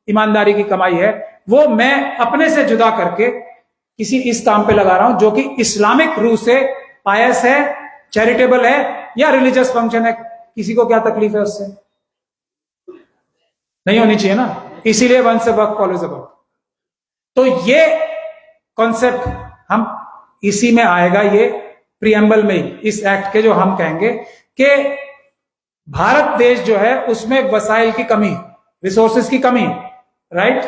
ईमानदारी की कमाई है वो मैं अपने से जुदा करके किसी इस काम पे लगा रहा हूं जो कि इस्लामिक रूह से पायस है, चैरिटेबल है या रिलीजियस फंक्शन है। किसी को क्या तकलीफ है उससे, नहीं होनी चाहिए ना, इसीलिए वन से वक्फ ऑलवेज अ वक्फ। तो ये कॉन्सेप्ट हम इसी में आएगा, ये प्रियम्बल में ही, इस एक्ट के, जो हम कहेंगे कि भारत देश जो है उसमें वसाइल की कमी, रिसोर्सेज की कमी, राइट।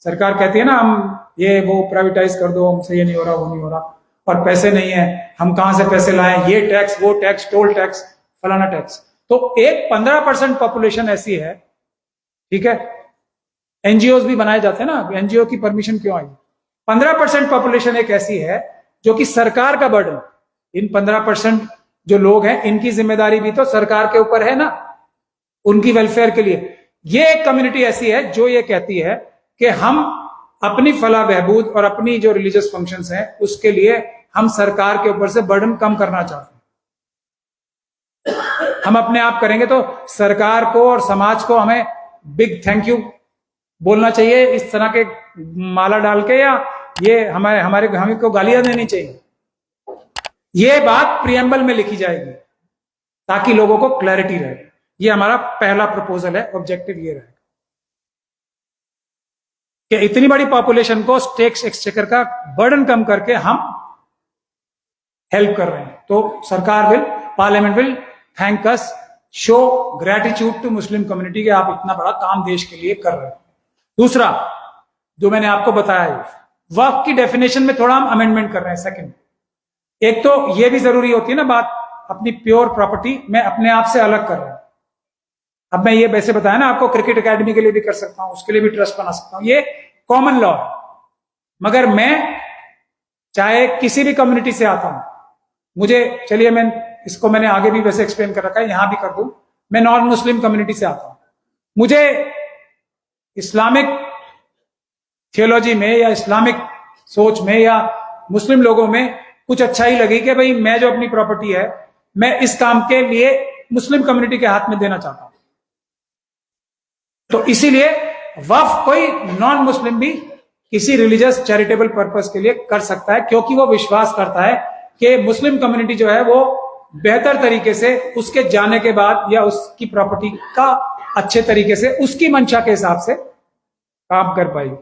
सरकार कहती है ना हम ये वो प्राइवेटाइज कर दो, हमसे ये नहीं हो रहा, वो नहीं हो रहा, और पैसे नहीं है, हम कहां से पैसे लाएं, ये टैक्स, वो टैक्स, टोल टैक्स, फलाना टैक्स। तो एक 15% पॉपुलेशन ऐसी है, ठीक है, एनजीओ भी बनाए जाते हैं ना, एनजीओ की परमिशन क्यों आई, 15% पॉपुलेशन एक ऐसी है जो कि सरकार का बर्डन, इन 15% जो लोग हैं इनकी जिम्मेदारी भी तो सरकार के ऊपर है ना, उनकी वेलफेयर के लिए। ये एक कम्युनिटी ऐसी है जो ये कहती है कि हम अपनी फलाह बहबूद और अपनी जो रिलीजियस फंक्शंस हैं उसके लिए हम सरकार के ऊपर से बर्डन कम करना चाहते हैं। हम अपने आप करेंगे तो सरकार को और समाज को हमें बिग थैंक यू बोलना चाहिए इस तरह के माला डाल के, या ये हमें को गालियां देनी चाहिए। ये बात प्रियम्बल में लिखी जाएगी ताकि लोगों को क्लैरिटी रहे। ये हमारा पहला प्रपोजल है, ऑब्जेक्टिव ये रहेगा कि इतनी बड़ी पॉपुलेशन को टैक्स एक्सचेकर का बर्डन कम करके हम हेल्प कर रहे हैं, तो सरकार will, parliament will thank us, show gratitude to Muslim community कि आप इतना बड़ा काम देश के लिए कर रहे हैं। दूसरा जो मैंने आपको बताया, वक्फ की डेफिनेशन में थोड़ा हम अमेंडमेंट कर रहे हैं। सेकंड, एक तो ये भी जरूरी होती है ना बात, अपनी प्योर प्रॉपर्टी मैं अपने आप से अलग कर रहा हूं। अब मैं ये वैसे बताया ना आपको, क्रिकेट एकेडमी के लिए भी कर सकता हूं, उसके लिए भी ट्रस्ट बना सकता हूं, ये कॉमन लॉ है। मगर मैं चाहे किसी भी कम्युनिटी से आता हूं, मुझे, चलिए मैं इसको मैंने आगे भी वैसे एक्सप्लेन कर रखा है, यहां भी कर दूं, मैं नॉन मुस्लिम कम्युनिटी से आता हूं, मुझे इस्लामिक थियोलॉजी में या इस्लामिक सोच में या मुस्लिम लोगों में कुछ अच्छा ही लगी कि भाई मैं जो अपनी प्रॉपर्टी है मैं इस काम के लिए मुस्लिम कम्युनिटी के हाथ में देना चाहता हूं। तो इसीलिए वक्फ कोई नॉन मुस्लिम भी किसी रिलीजियस चैरिटेबल पर्पस के लिए कर सकता है, क्योंकि वो विश्वास करता है कि मुस्लिम कम्युनिटी जो है वो बेहतर तरीके से उसके जाने के बाद या उसकी प्रॉपर्टी का अच्छे तरीके से उसकी मंशा के हिसाब से काम कर पाएगी।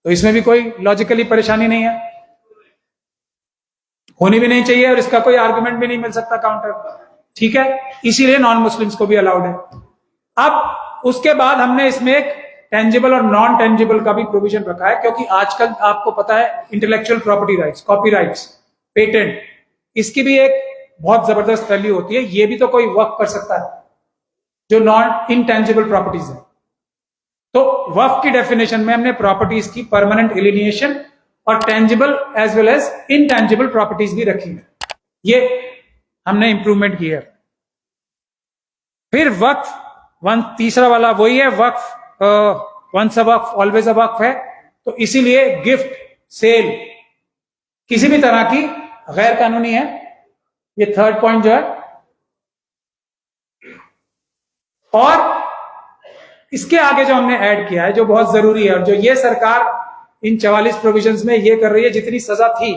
तो इसमें भी कोई लॉजिकली परेशानी नहीं है, होनी भी नहीं चाहिए, और इसका कोई आर्गुमेंट भी नहीं मिल सकता काउंटर। ठीक है, इसीलिए नॉन मुस्लिम्स को भी अलाउड है। अब उसके बाद हमने इसमें एक टेंजिबल और नॉन टेंजिबल का भी प्रोविजन रखा है, क्योंकि आजकल आपको पता है intellectual property rights, copyrights, patent, इसकी भी एक बहुत जबरदस्त वैल्यू होती है। ये भी तो कोई वक्फ कर सकता है जो नॉन इंटेंजिबल प्रॉपर्टीज है। तो वक्फ की डेफिनेशन में हमने प्रॉपर्टीज की परमानेंट एलिनिएशन और tangible as well as intangible properties भी रखी है, ये हमने इंप्रूवमेंट की है। फिर वक्फ तीसरा वाला वही है, वक्फ once a Waqf always a वक्फ है। तो इसीलिए गिफ्ट, सेल किसी भी तरह की गैर कानूनी है, ये थर्ड पॉइंट जो है। और इसके आगे जो हमने ऐड किया है जो बहुत जरूरी है, और जो ये सरकार इन 44 प्रोविजंस में ये कर रही है, जितनी सजा थी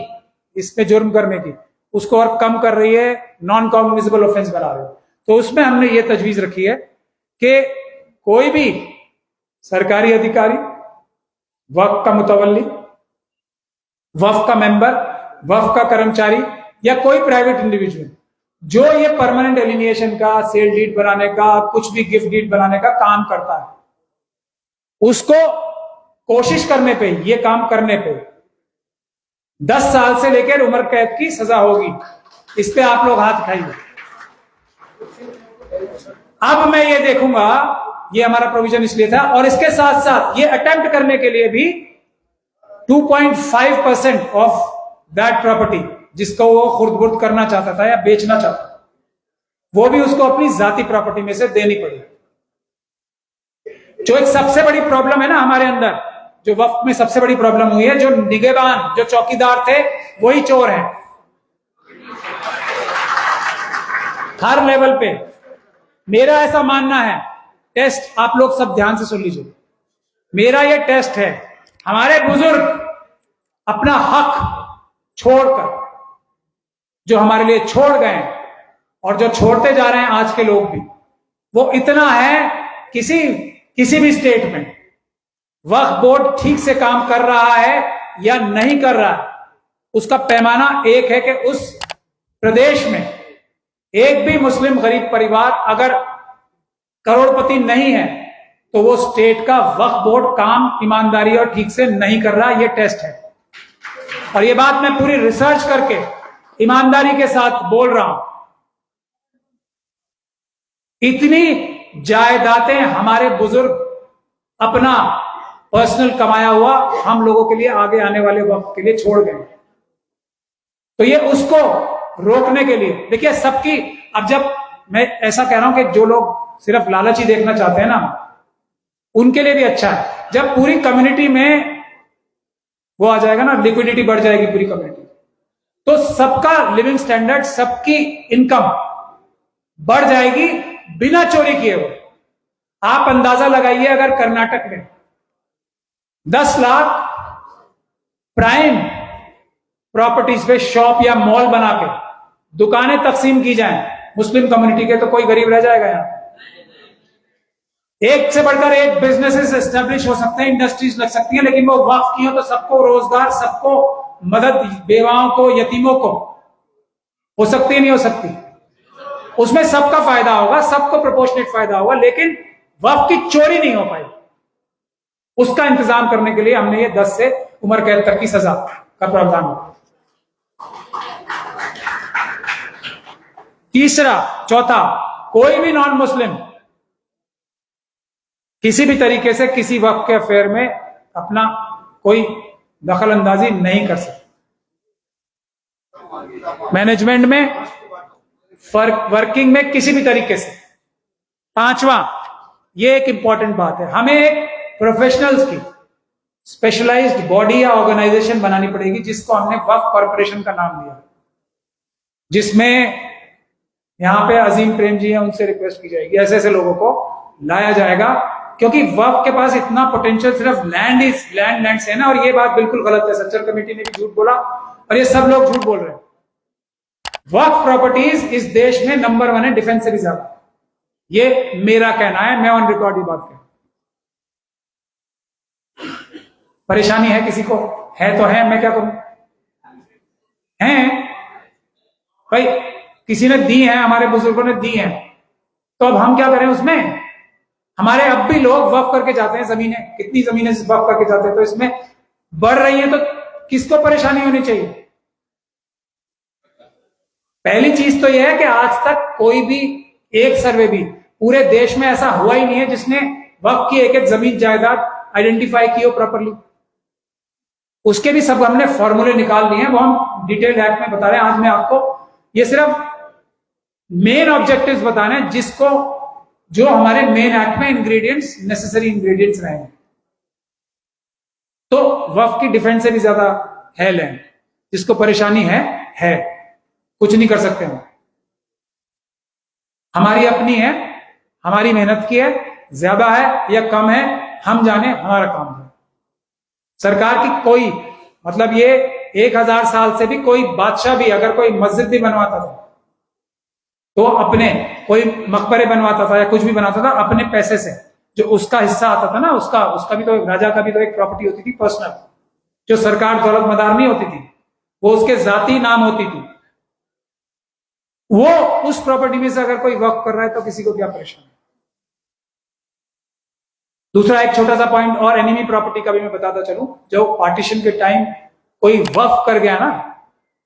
इसमें जुर्म करने की उसको और कम कर रही है, नॉन कॉग्निजेबल ऑफेंस बना रही है। तो उसमें हमने ये तजवीज रखी है कि कोई भी सरकारी अधिकारी, वक्फ का मुतवल्ली, वक्फ का मेंबर, वक्फ का कर्मचारी या कोई प्राइवेट इंडिविजुअल जो ये परमानेंट एलिनिएशन का, सेल डीड बनाने का, कुछ भी गिफ्ट डीड बनाने का काम करता है, उसको कोशिश करने पे, ये काम करने पे 10 साल से लेकर उम्र कैद की सजा होगी। इस पे आप लोग हाथ उठाइए। अब मैं ये देखूंगा, ये हमारा प्रोविजन इसलिए था, और इसके साथ साथ ये अटेम्प्ट करने के लिए भी 2.5% ऑफ दैट प्रॉपर्टी जिसको वो खुर्द-बुर्द करना चाहता था या बेचना चाहता था, वो भी उसको अपनी जाती प्रॉपर्टी में से देनी पड़ी। जो एक सबसे बड़ी प्रॉब्लम है ना हमारे अंदर, जो वक्फ में सबसे बड़ी प्रॉब्लम हुई है, जो निगहबान, जो चौकीदार थे वही चोर हैं हर लेवल पे। मेरा ऐसा मानना है, टेस्ट आप लोग सब ध्यान से सुन लीजिए, मेरा ये टेस्ट है, हमारे बुजुर्ग अपना हक छोड़कर जो हमारे लिए छोड़ गए और जो छोड़ते जा रहे हैं आज के लोग भी, वो इतना है, किसी भी स्टेट में वक्फ बोर्ड ठीक से काम कर रहा है या नहीं कर रहा है, उसका पैमाना एक है कि उस प्रदेश में एक भी मुस्लिम गरीब परिवार अगर करोड़पति नहीं है तो वो स्टेट का वक्फ बोर्ड काम ईमानदारी और ठीक से नहीं कर रहा। ये टेस्ट है, और ये बात मैं पूरी रिसर्च करके ईमानदारी के साथ बोल रहा हूं। इतनी जायदादें हमारे बुजुर्ग अपना पर्सनल कमाया हुआ हम लोगों के लिए, आगे आने वाले वक्त के लिए छोड़ गए। तो ये उसको रोकने के लिए देखिए सबकी, अब जब मैं ऐसा कह रहा हूं कि जो लोग सिर्फ लालच ही देखना चाहते हैं ना, उनके लिए भी अच्छा है। जब पूरी कम्युनिटी में वो आ जाएगा ना, लिक्विडिटी बढ़ जाएगी पूरी कम्युनिटी, तो सबका लिविंग स्टैंडर्ड, सबकी इनकम बढ़ जाएगी बिना चोरी किए हुए। आप अंदाजा लगाइए, अगर कर्नाटक में 10 लाख प्राइम प्रॉपर्टीज पे शॉप या मॉल बना के दुकानें तकसीम की जाएं मुस्लिम कम्युनिटी के, तो कोई गरीब रह जाएगा यहां? एक से बढ़कर एक बिजनेसेस एस्टेब्लिश हो सकते हैं, इंडस्ट्रीज लग सकती हैं, लेकिन वो वक्फ की हो तो सबको रोजगार, सबको मदद, बेवाओं को, यतीमों को हो सकती है, नहीं हो सकती? उसमें सबका फायदा होगा, सबको प्रोपोर्शनेट फायदा होगा, लेकिन वक्फ की चोरी नहीं हो पाई। उसका इंतजाम करने के लिए हमने ये 10 से उम्र कैद तक की सजा का प्रावधान होगा। तीसरा, चौथा, कोई भी नॉन मुस्लिम किसी भी तरीके से किसी वक्त के अफेयर में अपना कोई दखल अंदाजी नहीं कर सकता। मैनेजमेंट में, वर्किंग में, किसी भी तरीके से। पांचवा, ये एक इंपॉर्टेंट बात है, हमें एक प्रोफेशनल्स की स्पेशलाइज्ड बॉडी या ऑर्गेनाइजेशन बनानी पड़ेगी, जिसको हमने वक्फ कॉर्पोरेशन का नाम दिया, जिसमें यहां पे अजीम प्रेम जी हैं, उनसे रिक्वेस्ट की जाएगी, ऐसे ऐसे लोगों को लाया जाएगा, क्योंकि वक्फ के पास इतना पोटेंशियल सिर्फ लैंड से है ना। और ये बात बिल्कुल गलत है, सच्चर कमेटी ने भी झूठ बोला और ये सब लोग झूठ बोल रहे हैं। वक्फ प्रॉपर्टीज इस देश में नंबर 1 है, डिफेंस से भी ज्यादा। ये मेरा कहना है, मैं ऑन रिकॉर्ड ये बात कहूं। परेशानी है किसी को? है तो है, मैं क्या करूं? है भाई, किसी ने दी है, हमारे बुजुर्गों ने दी है, तो अब हम क्या करें उसमें? हमारे अब भी लोग वक्फ करके जाते हैं जमीनें, कितनी जमीनें वक्फ करके जाते हैं, तो इसमें बढ़ रही है, तो किसको परेशानी होनी चाहिए? पहली चीज तो यह है कि आज तक कोई भी एक सर्वे भी पूरे देश में ऐसा हुआ ही नहीं है जिसने वक्फ की एक एक जमीन जायदाद आइडेंटिफाई की हो प्रॉपरली। उसके भी सब हमने फॉर्मूले निकाल लिए हैं, वो हम डिटेल एक्ट में बता रहे हैं। आज मैं आपको ये सिर्फ मेन ऑब्जेक्टिव्स बता रहे हैं, जिसको जो हमारे मेन एक्ट में इंग्रेडिएंट्स, नेसेसरी इंग्रेडिएंट्स रहेंगे। तो वक्फ की डिफेंस से भी ज्यादा है लैंड, जिसको परेशानी है, कुछ नहीं कर सकते हम। हमारी अपनी है, हमारी मेहनत की है, ज्यादा है या कम है हम जाने, हमारा काम है। सरकार की कोई मतलब, ये 1000 साल से भी कोई बादशाह भी अगर कोई मस्जिद भी बनवाता था तो अपने, कोई मकबरे बनवाता था या कुछ भी बनाता था, अपने पैसे से जो उसका हिस्सा आता था ना, उसका भी तो, राजा का भी तो एक प्रॉपर्टी होती थी पर्सनल, जो सरकार दौलत मदार नहीं होती थी, वो उसके जाती नाम होती थी। वो उस प्रॉपर्टी में से अगर कोई वक्फ कर रहा है तो किसी को क्या परेशानी? दूसरा एक छोटा सा पॉइंट और एनिमी प्रॉपर्टी का भी मैं बताता चलूं। जो पार्टीशन के टाइम कोई वक्फ कर गया ना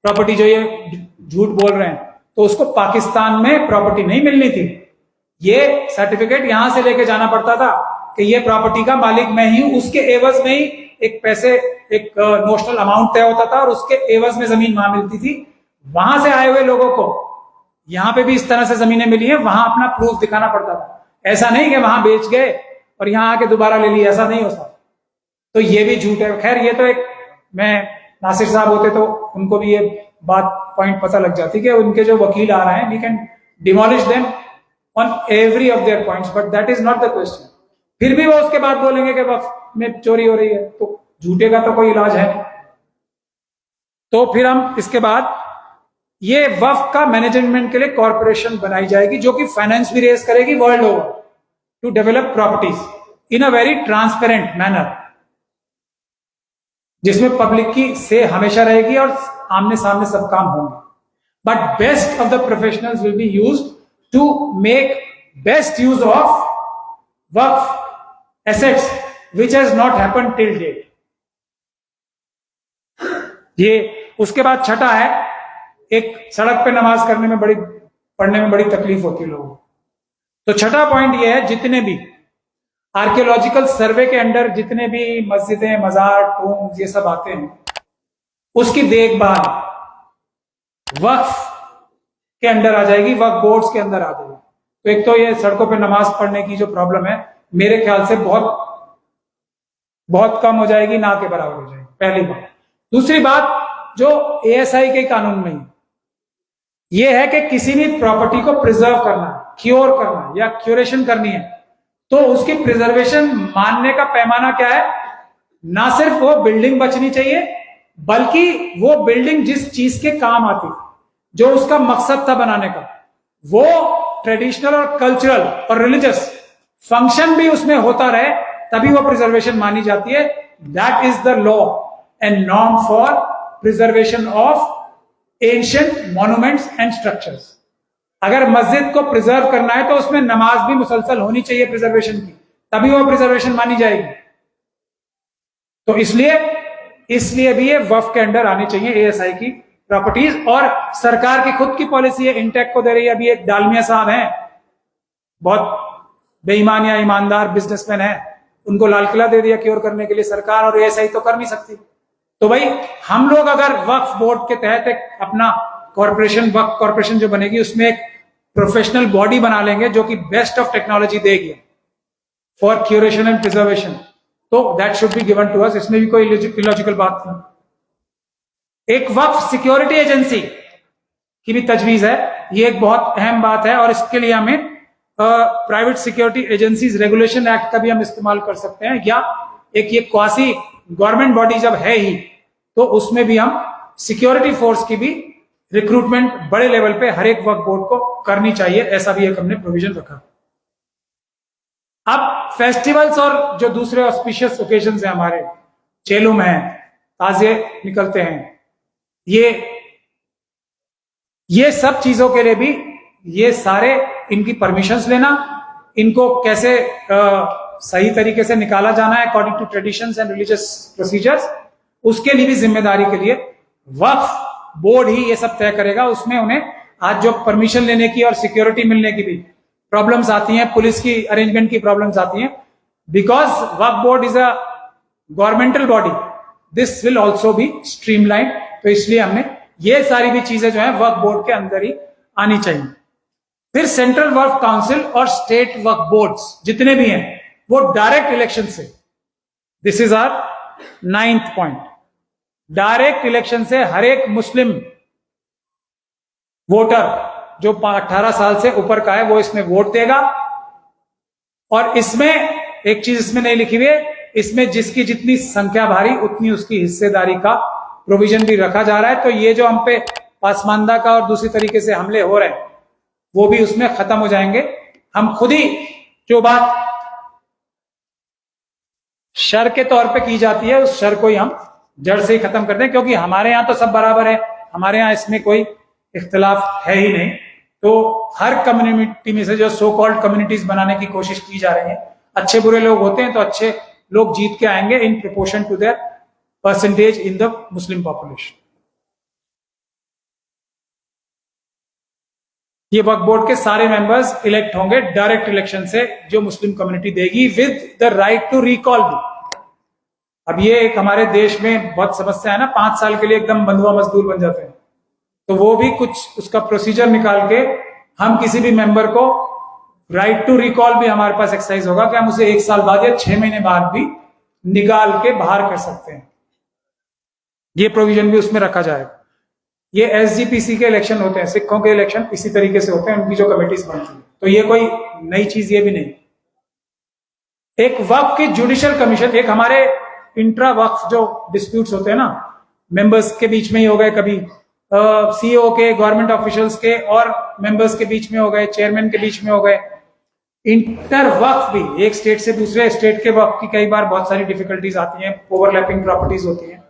प्रॉपर्टी, जो ये झूठ बोल रहे हैं, तो उसको पाकिस्तान में प्रॉपर्टी नहीं मिलनी थी। ये सर्टिफिकेट यहां से लेके जाना पड़ता था कि ये प्रॉपर्टी का मालिक मैं ही हूं। उसके एवज में ही एक पैसे, एक नोशनल अमाउंट तय होता था और उसके एवज में जमीन वहां मिलती थी। वहां से आए हुए लोगों को यहां पे भी इस तरह से जमीनें मिली है, वहां अपना प्रूफ दिखाना पड़ता था। ऐसा नहीं कि वहां बेच गए और यहां आके दोबारा ले लिया, ऐसा नहीं होता। तो ये भी झूठ है। खैर, ये तो एक, मैं नासिर साहब होते तो उनको भी ये बात पॉइंट पता लग जाती कि उनके जो वकील आ रहे हैं, we can demolish them on every of their points, but that is not the question. फिर भी वो उसके बाद बोलेंगे कि वक्फ में चोरी हो रही है, तो झूठे का तो कोई इलाज है नहीं। तो फिर हम इसके बाद ये वक्फ का मैनेजमेंट के लिए कॉर्पोरेशन बनाई जाएगी, जो कि फाइनेंस भी रेज करेगी world over to develop properties in a very transparent manner, जिसमें पब्लिक की से हमेशा रहेगी और आमने सामने सब काम होंगे। But best of the professionals will be used to make best use of Waqf assets which has not happened till date. ये उसके बाद छठा है, एक सड़क पे नमाज करने में पढ़ने में बड़ी तकलीफ होती है लोगों को। तो छठा पॉइंट ये है, जितने भी आर्कियोलॉजिकल सर्वे के अंडर जितने भी मस्जिदें, मजार, टूम्स, ये सब आते हैं, उसकी देखभाल वक्फ के अंडर आ जाएगी, वक्फ बोर्ड्स के अंदर आ जाएगी। तो एक तो ये सड़कों पे नमाज पढ़ने की जो प्रॉब्लम है मेरे ख्याल से बहुत बहुत कम हो जाएगी, ना के बराबर हो जाएगी, पहली बात। दूसरी बात जो एएसआई के कानून में ये है कि किसी भी प्रॉपर्टी को प्रिजर्व करना है, क्योर करना है या क्यूरेशन करनी है, तो उसकी प्रिजर्वेशन मानने का पैमाना क्या है? ना सिर्फ वो बिल्डिंग बचनी चाहिए, बल्कि वो बिल्डिंग जिस चीज के काम आती, जो उसका मकसद था बनाने का, वो ट्रेडिशनल और कल्चरल और रिलीजियस फंक्शन भी उसमें होता रहे, तभी वो प्रिजर्वेशन मानी जाती है। That is the law and norm for preservation of ancient monuments and structures. अगर मस्जिद को प्रिजर्व करना है तो उसमें नमाज भी मुसलसल होनी चाहिए प्रिजर्वेशन की, तभी वो प्रिजर्वेशन मानी जाएगी। तो इसलिए भी ये वक्फ के अंडर आनी चाहिए एएसआई की प्रॉपर्टीज। और सरकार की खुद की पॉलिसी है, इंटेक को दे रही है। अभी एक डालमिया साहब हैं, बहुत बेईमान या ईमानदार बिजनेसमैन है, उनको लाल किला दे दिया क्योर करने के लिए सरकार, और एएसआई तो कर नहीं सकती। तो भाई हम लोग अगर वक्फ बोर्ड के तहत एक अपना कॉर्पोरेशन, वक्फ कॉर्पोरेशन जो बनेगी, उसमें एक प्रोफेशनल बॉडी बना लेंगे जो कि बेस्ट ऑफ टेक्नोलॉजी देगी फॉर क्यूरेशन एंड प्रिजर्वेशन, तो that should be given to us. इसमें भी कोई इलॉजिकल बात नहीं। एक वक्फ सिक्योरिटी एजेंसी की भी तजवीज है, ये एक बहुत अहम बात है, और इसके लिए हमें private security agencies regulation act का भी हम इस्तेमाल कर सकते हैं, या एक ये क्वासी गवर्नमेंट बॉडी जब है ही, तो उसमें भी हम सिक्योरिटी फोर्स की भी रिक्रूटमेंट बड़े लेवल पे हर एक वक्फ बोर्ड को करनी चाहिए, ऐसा भी एक हमने प्रोविजन रखा। अब फेस्टिवल्स और जो दूसरे ऑस्पिशियस ओकेजन्स हैं हमारे, चेलुम है, ताजिए निकलते हैं, ये सब चीजों के लिए भी ये सारे इनकी परमिशंस लेना, इनको कैसे सही तरीके से निकाला जाना है according to traditions and religious procedures, उसके लिए भी जिम्मेदारी के लिए वक्फ बोर्ड ही ये सब तय करेगा। उसमें उन्हें आज जो परमिशन लेने की और सिक्योरिटी मिलने की भी प्रॉब्लम्स आती हैं, पुलिस की अरेंजमेंट की प्रॉब्लम्स आती हैं, because Waqf board is a governmental body, this will also be streamline. तो इसलिए हमने ये सारी भी चीजें जो है वक्फ बोर्ड के अंदर ही आनी चाहिए। फिर सेंट्रल वक्फ काउंसिल और स्टेट वक्फ बोर्ड्स जितने भी हैं वो डायरेक्ट इलेक्शन से, this is our 9th point, direct election से हर एक मुस्लिम वोटर जो 18 साल से ऊपर का है वो इसमें वोट देगा। और इसमें एक चीज इसमें नहीं लिखी हुई है, इसमें जिसकी जितनी संख्या भारी उतनी उसकी हिस्सेदारी का प्रोविजन भी रखा जा रहा है। तो ये जो हम पे पासमानदा का और दूसरी तरीके से हमले हो रहे हैं वो भी उसमें खत्म हो जाएंगे। हम खुद ही जो बात शर के तौर पे की जाती है उस शर को ही हम जड़ से ही खत्म कर दें, क्योंकि हमारे यहां तो सब बराबर है, हमारे यहां इसमें कोई इख्तिलाफ है ही नहीं। तो हर कम्युनिटी में से जो सो कॉल्ड कम्युनिटीज बनाने की कोशिश की जा रही है, अच्छे बुरे लोग होते हैं तो अच्छे लोग जीत के आएंगे in proportion to their percentage in the Muslim population. ये वक्फ बोर्ड के सारे मेंबर्स इलेक्ट होंगे डायरेक्ट इलेक्शन से, जो मुस्लिम कम्युनिटी देगी, with the right to recall भी। अब ये एक हमारे देश में बहुत समस्या है ना, 5 साल के लिए एकदम बंधुआ मजदूर बन जाते हैं, तो वो भी कुछ उसका प्रोसीजर निकाल के हम किसी भी मेंबर को राइट टू रिकॉल भी हमारे पास एक्सरसाइज होगा कि हम उसे 1 साल बाद या 6 महीने बाद भी निकाल के बाहर कर सकते हैं। ये प्रोविजन भी उसमें रखा जाएगा। ये एसजीपीसी के इलेक्शन होते हैं, सिखों के इलेक्शन इसी तरीके से होते हैं, उनकी जो कमेटीज बनती है, तो ये कोई नई चीज ये भी नहीं। एक वक्फ की जुडिशियल कमीशन, एक हमारे इंट्रा वक्फ जो डिस्प्यूट्स होते हैं ना, मेंबर्स के बीच में ही हो गए, कभी सीईओ के, गवर्नमेंट ऑफिशियल्स के और मेंबर्स के बीच में हो गए, चेयरमैन के बीच में हो गए। इंटर वक्फ भी, एक स्टेट से दूसरे स्टेट के वक्फ की कई बार बहुत सारी डिफिकल्टीज आती हैं, ओवरलैपिंग प्रॉपर्टीज होती हैं,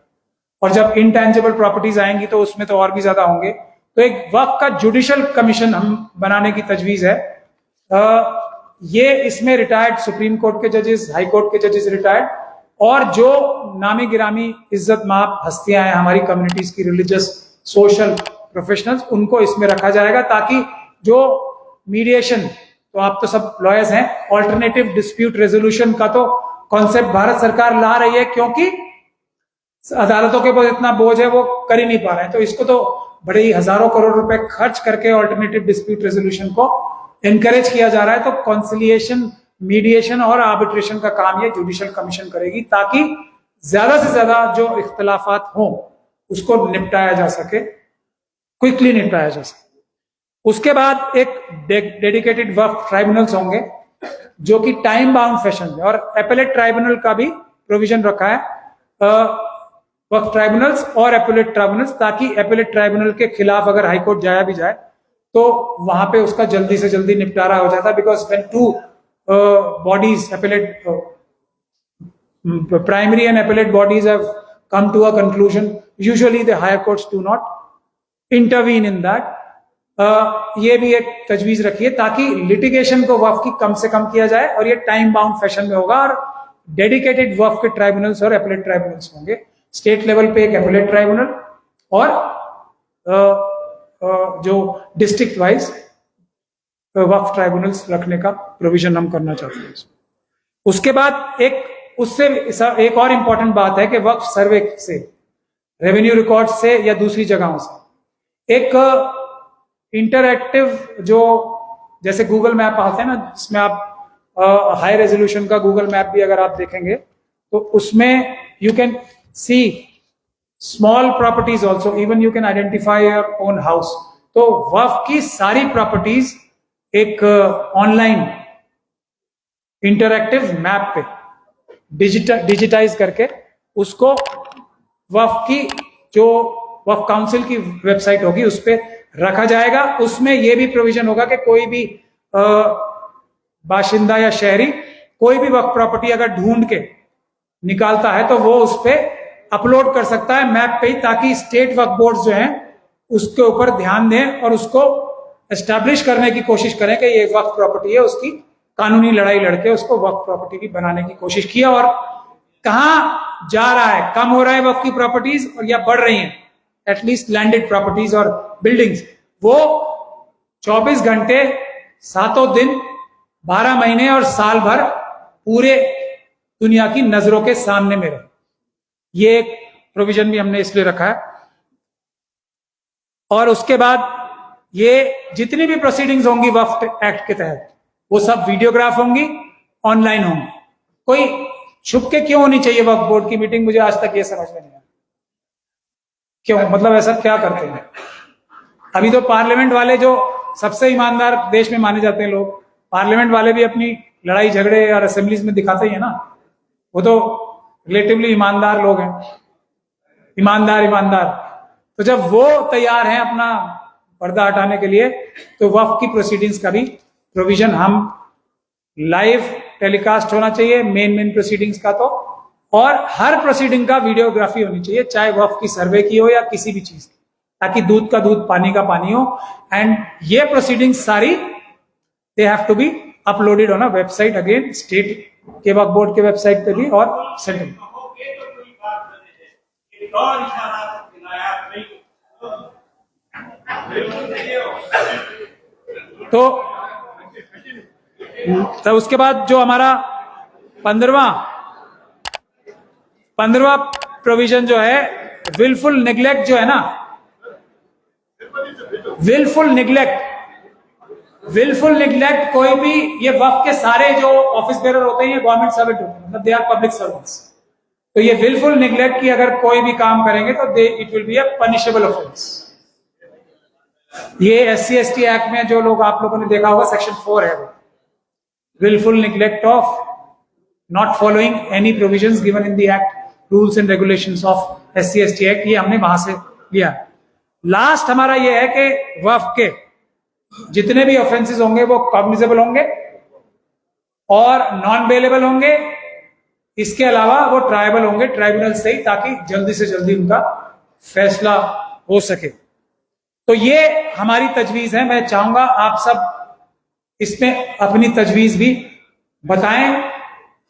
और जब इनटेंजिबल प्रॉपर्टीज आएंगी तो उसमें तो और भी ज्यादा होंगे। तो एक वक्फ का जुडिशियल कमीशन हम बनाने की तजवीज है। ये इसमें रिटायर्ड सुप्रीम कोर्ट के जजेस, हाई कोर्ट के जजेस रिटायर्ड, और जो नामी गिरामी इज्जत माप हस्तियां हैं हमारी कम्युनिटीज की, रिलीजियस, सोशल प्रोफेशनल्स, उनको इसमें रखा जाएगा, ताकि जो मीडिएशन, तो आप तो सब लॉयर्स हैं, ऑल्टरनेटिव डिस्प्यूट रेजोल्यूशन का तो कॉन्सेप्ट भारत सरकार ला रही है, क्योंकि अदालतों के पास इतना बोझ है वो कर ही नहीं पा रहे हैं, तो इसको तो बड़े ही हजारों करोड़ रुपए खर्च करके ऑल्टरनेटिव डिस्प्यूट रेजोल्यूशन को एनकरेज किया जा रहा है, तो कॉन्सिलिएशन, मीडिएशन और आर्बिट्रेशन का काम ये जुडिशियल कमीशन करेगी, ताकि ज्यादा से ज्यादा जो इख्तलाफात हों उसको निपटाया जा सके, क्विकली निपटाया जा सके। उसके बाद एक डेडिकेटेड वक्फ ट्राइब्यूनल्स होंगे जो कि टाइम बाउंड फैशन में, और एपेलेट ट्राइब्यूनल का भी प्रोविजन रखा है, वक्फ ट्राइब्यूनल्स और एपेलेट ट्राइब्यूनल्स, ताकि एपेलेट ट्राइब्यूनल के खिलाफ अगर हाईकोर्ट जाया भी जाए तो वहां पे उसका जल्दी से जल्दी निपटारा हो जाता है, because when two bodies, appellate primary and appellate bodies have come to a conclusion, usually the higher courts do not intervene in that. ये भी एक तजवीज रखी है ताकि लिटिगेशन को वक्फ की कम से कम किया जाए, और ये टाइम बाउंड फैशन में होगा, और डेडिकेटेड वक्फ के ट्राइब्यूनल्स और एपेलेट ट्राइब्यूनल्स होंगे। स्टेट लेवल पे एक एपेलेट ट्राइब्यूनल और जो डिस्ट्रिक्ट वाइज वक्फ ट्राइब्यूनल्स रखने का प्रोविजन हम करना चाहते हैं। उसके बाद उससे एक और इंपॉर्टेंट बात है कि वक्फ सर्वे से, रेवेन्यू रिकॉर्ड से या दूसरी जगहों से एक इंटरएक्टिव, जो जैसे गूगल मैप आते हैं ना, जिसमें आप हाई रेजोल्यूशन का गूगल मैप भी अगर आप देखेंगे तो उसमें you can C small properties also, even you can identify your own house. तो वक्फ की सारी प्रॉपर्टीज एक ऑनलाइन इंटरएक्टिव मैप पे डिजिटाइज करके उसको वक्फ की, जो वक्फ काउंसिल की वेबसाइट होगी उस पे रखा जाएगा। उसमें यह भी प्रोविजन होगा कि कोई भी बाशिंदा या शहरी कोई भी वक्फ प्रॉपर्टी अगर ढूंढ के निकालता है तो वो उस पे अपलोड कर सकता है मैप पे ही, ताकि स्टेट वक्फ बोर्ड जो हैं उसके ऊपर ध्यान दें और उसको एस्टैब्लिश करने की कोशिश करें कि ये वक्फ प्रॉपर्टी है, उसकी कानूनी लड़ाई लड़के उसको वक्फ प्रॉपर्टी की बनाने की कोशिश किया। और कहां जा रहा है, कम हो रहा है वक्फ की प्रॉपर्टीज और या बढ़ रही हैं, एटलीस्ट लैंडेड प्रॉपर्टीज और बिल्डिंग्स, वो 24 घंटे 7 दिन 12 महीने और साल भर पूरे दुनिया की नजरों के सामने में रहे। ये एक प्रोविजन भी हमने इसलिए रखा है। और उसके बाद ये जितनी भी प्रोसीडिंग्स होंगी वक्फ एक्ट के तहत वो सब वीडियोग्राफ होंगी, ऑनलाइन होंगी। कोई छुप के क्यों होनी चाहिए वक्फ बोर्ड की मीटिंग, मुझे आज तक ये समझ में नहीं आया क्यों, मतलब ऐसा क्या करते हैं। अभी तो पार्लियामेंट वाले जो सबसे ईमानदार देश में माने जाते हैं लोग, पार्लियामेंट वाले भी अपनी लड़ाई झगड़े और असेंबलीज में दिखाते ही है ना, वो तो रिलेटिवली ईमानदार लोग हैं, ईमानदार। तो जब वो तैयार हैं अपना पर्दा हटाने के लिए, तो वक्फ की प्रोसीडिंग्स का भी प्रोविजन हम लाइव टेलीकास्ट होना चाहिए, मेन प्रोसीडिंग्स का तो, और हर प्रोसीडिंग का वीडियोग्राफी होनी चाहिए, चाहे वक्फ की सर्वे की हो या किसी भी चीज की, ताकि दूध का दूध पानी का पानी हो। एंड ये प्रोसीडिंग्स सारी they have to be uploaded on a website, again state के वक्फ बोर्ड के वेबसाइट पे भी और सेंट्रल। तो उसके बाद जो हमारा 15वां प्रोविजन जो है, विलफुल नेग्लेक्ट जो है ना, विलफुल नेग्लेक्ट कोई भी, ये वक्फ के सारे जो ऑफिस बेरर होते हैं ये गवर्नमेंट सर्वेंट होते हैं, मतलब दे आर पब्लिक सर्वेंट्स। तो ये विलफुल नेग्लेक्ट की अगर कोई भी काम करेंगे तो it will be a punishable offence. ये SC/ST एक्ट में जो लोग आप लोगों ने देखा होगा सेक्शन 4 है, wilful neglect of not following any provisions given in the act, rules and regulations of SC/ST act, ये हमने वहां से लिया। लास्ट हमारा ये है कि वक्फ के जितने भी ऑफेंसेस होंगे वो कॉग्निजेबल होंगे और नॉन बेलेबल होंगे। इसके अलावा वो ट्राइबल होंगे ट्राइब्यूनल से ही, ताकि जल्दी से जल्दी उनका फैसला हो सके। तो ये हमारी तजवीज है। मैं चाहूंगा आप सब इसमें अपनी तजवीज भी बताएं।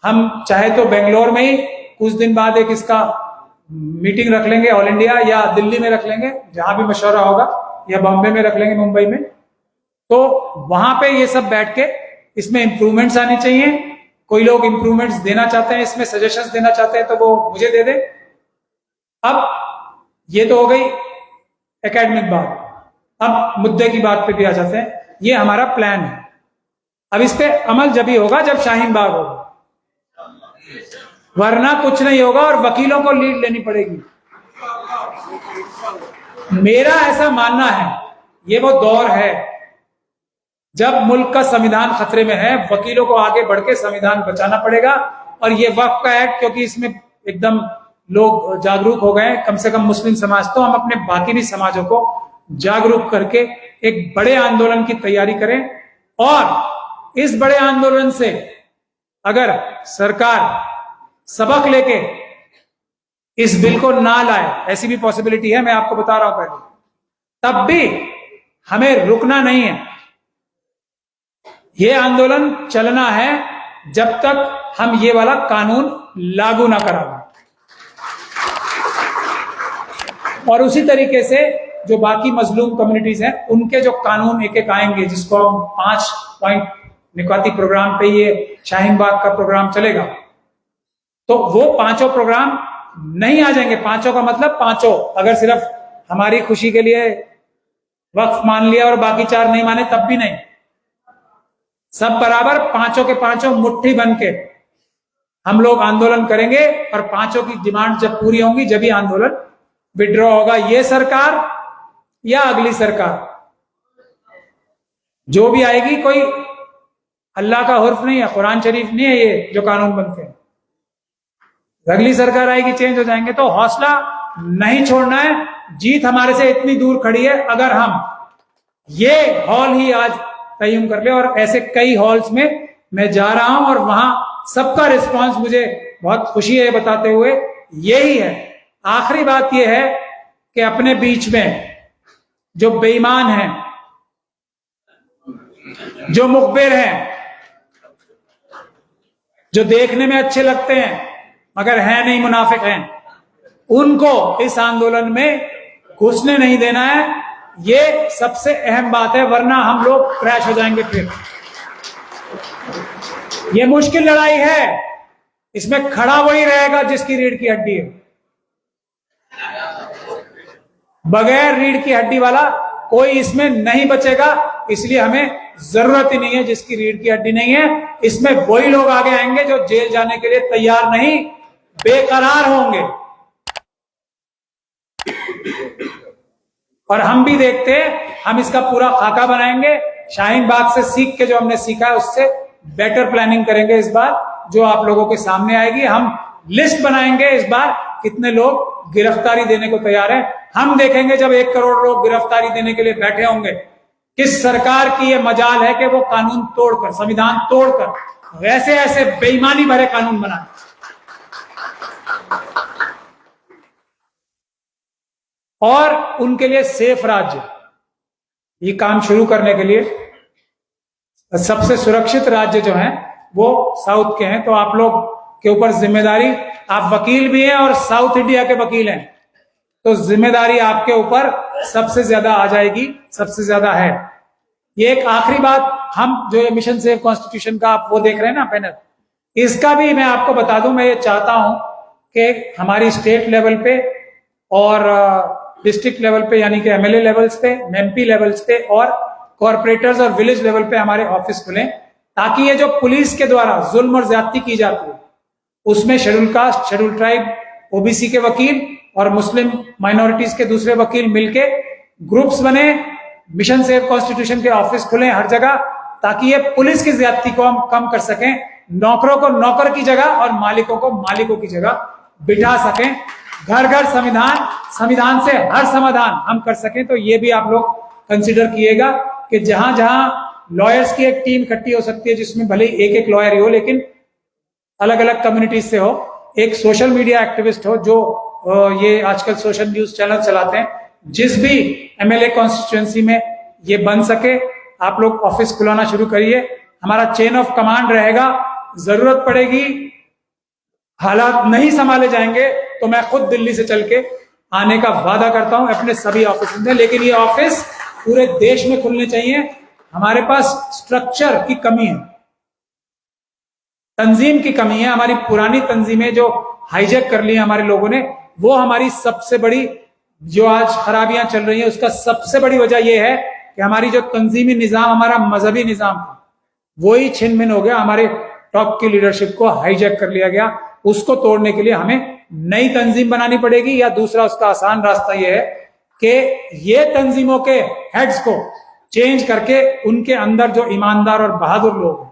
हम चाहे तो बेंगलोर में ही कुछ दिन बाद एक इसका मीटिंग रख लेंगे ऑल इंडिया, या दिल्ली में रख लेंगे जहां भी मशवरा होगा, या बॉम्बे में रख लेंगे, मुंबई में। तो वहां पे ये सब बैठ के इसमें इंप्रूवमेंट्स आनी चाहिए। कोई लोग इंप्रूवमेंट्स देना चाहते हैं, इसमें सजेशंस देना चाहते हैं, तो वो मुझे दे दे। अब ये तो हो गई एकेडमिक बात। अब मुद्दे की बात पे भी आ जाते हैं। ये हमारा प्लान है। अब इस पे अमल जब ही होगा जब शाहीन बाग होगा, वरना कुछ नहीं होगा और वकीलों को लीड लेनी पड़ेगी। मेरा ऐसा मानना है, ये वो दौर है जब मुल्क का संविधान खतरे में है, वकीलों को आगे बढ़ के संविधान बचाना पड़ेगा। और ये वक्फ का एक्ट, क्योंकि इसमें एकदम लोग जागरूक हो गए, कम से कम मुस्लिम समाज, तो हम अपने बाकी भी समाजों को जागरूक करके एक बड़े आंदोलन की तैयारी करें। और इस बड़े आंदोलन से अगर सरकार सबक लेके इस बिल को ना लाए, ऐसी भी पॉसिबिलिटी है, मैं आपको बता रहा हूं पहले, तब भी हमें रुकना नहीं है। यह आंदोलन चलना है जब तक हम ये वाला कानून लागू ना करा लें। और उसी तरीके से जो बाकी मजलूम कम्युनिटीज हैं, उनके जो कानून एक एक आएंगे, जिसको हम 5 पॉइंट निकाती प्रोग्राम पे ये शाहीन बाग का प्रोग्राम चलेगा, तो वो 5 प्रोग्राम नहीं आ जाएंगे। 5 का मतलब 5, अगर सिर्फ हमारी खुशी के लिए वक्फ मान लिया और बाकी 4 नहीं माने तब भी नहीं, सब बराबर 5 के 5 मुट्ठी बन के हम लोग आंदोलन करेंगे। और 5 की डिमांड जब पूरी होंगी, जब ही आंदोलन विड्रॉ होगा। ये सरकार या अगली सरकार जो भी आएगी, कोई अल्लाह का हुर्फ नहीं है, कुरान शरीफ नहीं है ये जो कानून बनते हैं। अगली सरकार आएगी, चेंज हो जाएंगे। तो हौसला नहीं छोड़ना है। जीत हमारे से इतनी दूर खड़ी है, अगर हम ये हॉल ही आज तय्युम कर ले। और ऐसे कई हॉल्स में मैं जा रहा हूं और वहां सबका रिस्पांस मुझे बहुत खुशी है बताते हुए। यही है। आखिरी बात यह है कि अपने बीच में जो बेईमान हैं, जो मुखबिर हैं, जो देखने में अच्छे लगते हैं मगर हैं नहीं, मुनाफिक हैं, उनको इस आंदोलन में घुसने नहीं देना है। ये सबसे अहम बात है, वरना हम लोग क्रैश हो जाएंगे। फिर ये मुश्किल लड़ाई है, इसमें खड़ा वही रहेगा जिसकी रीढ़ की हड्डी है। बगैर रीढ़ की हड्डी वाला कोई इसमें नहीं बचेगा। इसलिए हमें जरूरत ही नहीं है जिसकी रीढ़ की हड्डी नहीं है। इसमें वही लोग आगे आएंगे जो जेल जाने के लिए तैयार नहीं, बेकरार होंगे। और हम भी देखते हैं, हम इसका पूरा खाका बनाएंगे। शाहीन बाग से सीख के जो हमने सीखा है उससे बेटर प्लानिंग करेंगे इस बार, जो आप लोगों के सामने आएगी। हम लिस्ट बनाएंगे इस बार कितने लोग गिरफ्तारी देने को तैयार हैं। हम देखेंगे जब 1 करोड़ लोग गिरफ्तारी देने के लिए बैठे होंगे, किस सरकार की यह मजाल है कि वो कानून तोड़कर, संविधान तोड़कर ऐसे ऐसे बेईमानी भरे कानून बनाए। और उनके लिए सेफ राज्य, ये काम शुरू करने के लिए सबसे सुरक्षित राज्य जो हैं वो साउथ के हैं। तो आप लोग के ऊपर जिम्मेदारी, आप वकील भी हैं और साउथ इंडिया के वकील हैं, तो जिम्मेदारी आपके ऊपर सबसे ज्यादा आ जाएगी, सबसे ज्यादा है। ये एक आखिरी बात, हम जो ये मिशन सेव कॉन्स्टिट्यूशन का आप वो देख रहे हैं ना पैनल, इसका भी मैं आपको बता दूं। मैं ये चाहता हूं कि हमारी स्टेट लेवल पे और डिस्ट्रिक्ट लेवल पे, यानी कि एमएलए लेवल्स पे, एमपी लेवल्स पे और कॉर्पोरेटर्स और विलेज लेवल पे हमारे ऑफिस खुलें, ताकि ये जो पुलिस के द्वारा जुल्म और ज्यादती की जाती है उसमें schedule caste, schedule tribe, OBC के वकील और मुस्लिम माइनॉरिटीज के दूसरे वकील मिलके ग्रुप्स बने, मिशन सेव कॉन्स्टिट्यूशन के ऑफिस खुले हर जगह, ताकि ये पुलिस की ज्यादती को हम कम कर सकें, नौकरों को नौकर की जगह और मालिकों को मालिकों की जगह बिठा सकें, घर घर संविधान, संविधान से हर समाधान हम कर सकें। तो ये भी आप लोग कंसिडर किएगा कि जहां जहां लॉयर्स की एक टीम इकट्ठी हो सकती है, जिसमें भले एक एक लॉयर ही हो लेकिन अलग अलग कम्युनिटीज से हो, एक सोशल मीडिया एक्टिविस्ट हो जो ये आजकल सोशल न्यूज चैनल चलाते हैं, जिस भी एमएलए कॉन्स्टिट्यूएंसी में ये बन सके, आप लोग ऑफिस खुलाना शुरू करिए। हमारा चेन ऑफ कमांड रहेगा, जरूरत पड़ेगी, हालात नहीं संभाले जाएंगे तो मैं खुद दिल्ली से चल के आने का वादा करता हूं अपने सभी ऑफिस में। लेकिन ये ऑफिस पूरे देश में खुलने चाहिए। हमारे पास स्ट्रक्चर की कमी है, तंजीम की कमी है। हमारी पुरानी तंजीमें जो हाईजैक कर ली है हमारे लोगों ने, वो हमारी सबसे बड़ी जो आज खराबियां चल रही हैं उसका सबसे बड़ी वजह यह है कि हमारी जो तंजीमी निजाम, हमारा मजहबी निजाम था, वही छिन भिन हो गया, हमारे टॉप की लीडरशिप को हाईजैक कर लिया गया। उसको तोड़ने के लिए हमें नई तंजीम बनानी पड़ेगी, या दूसरा उसका आसान रास्ता यह है कि ये तंजीमों के हेड्स को चेंज करके उनके अंदर जो ईमानदार और बहादुर लोग हैं,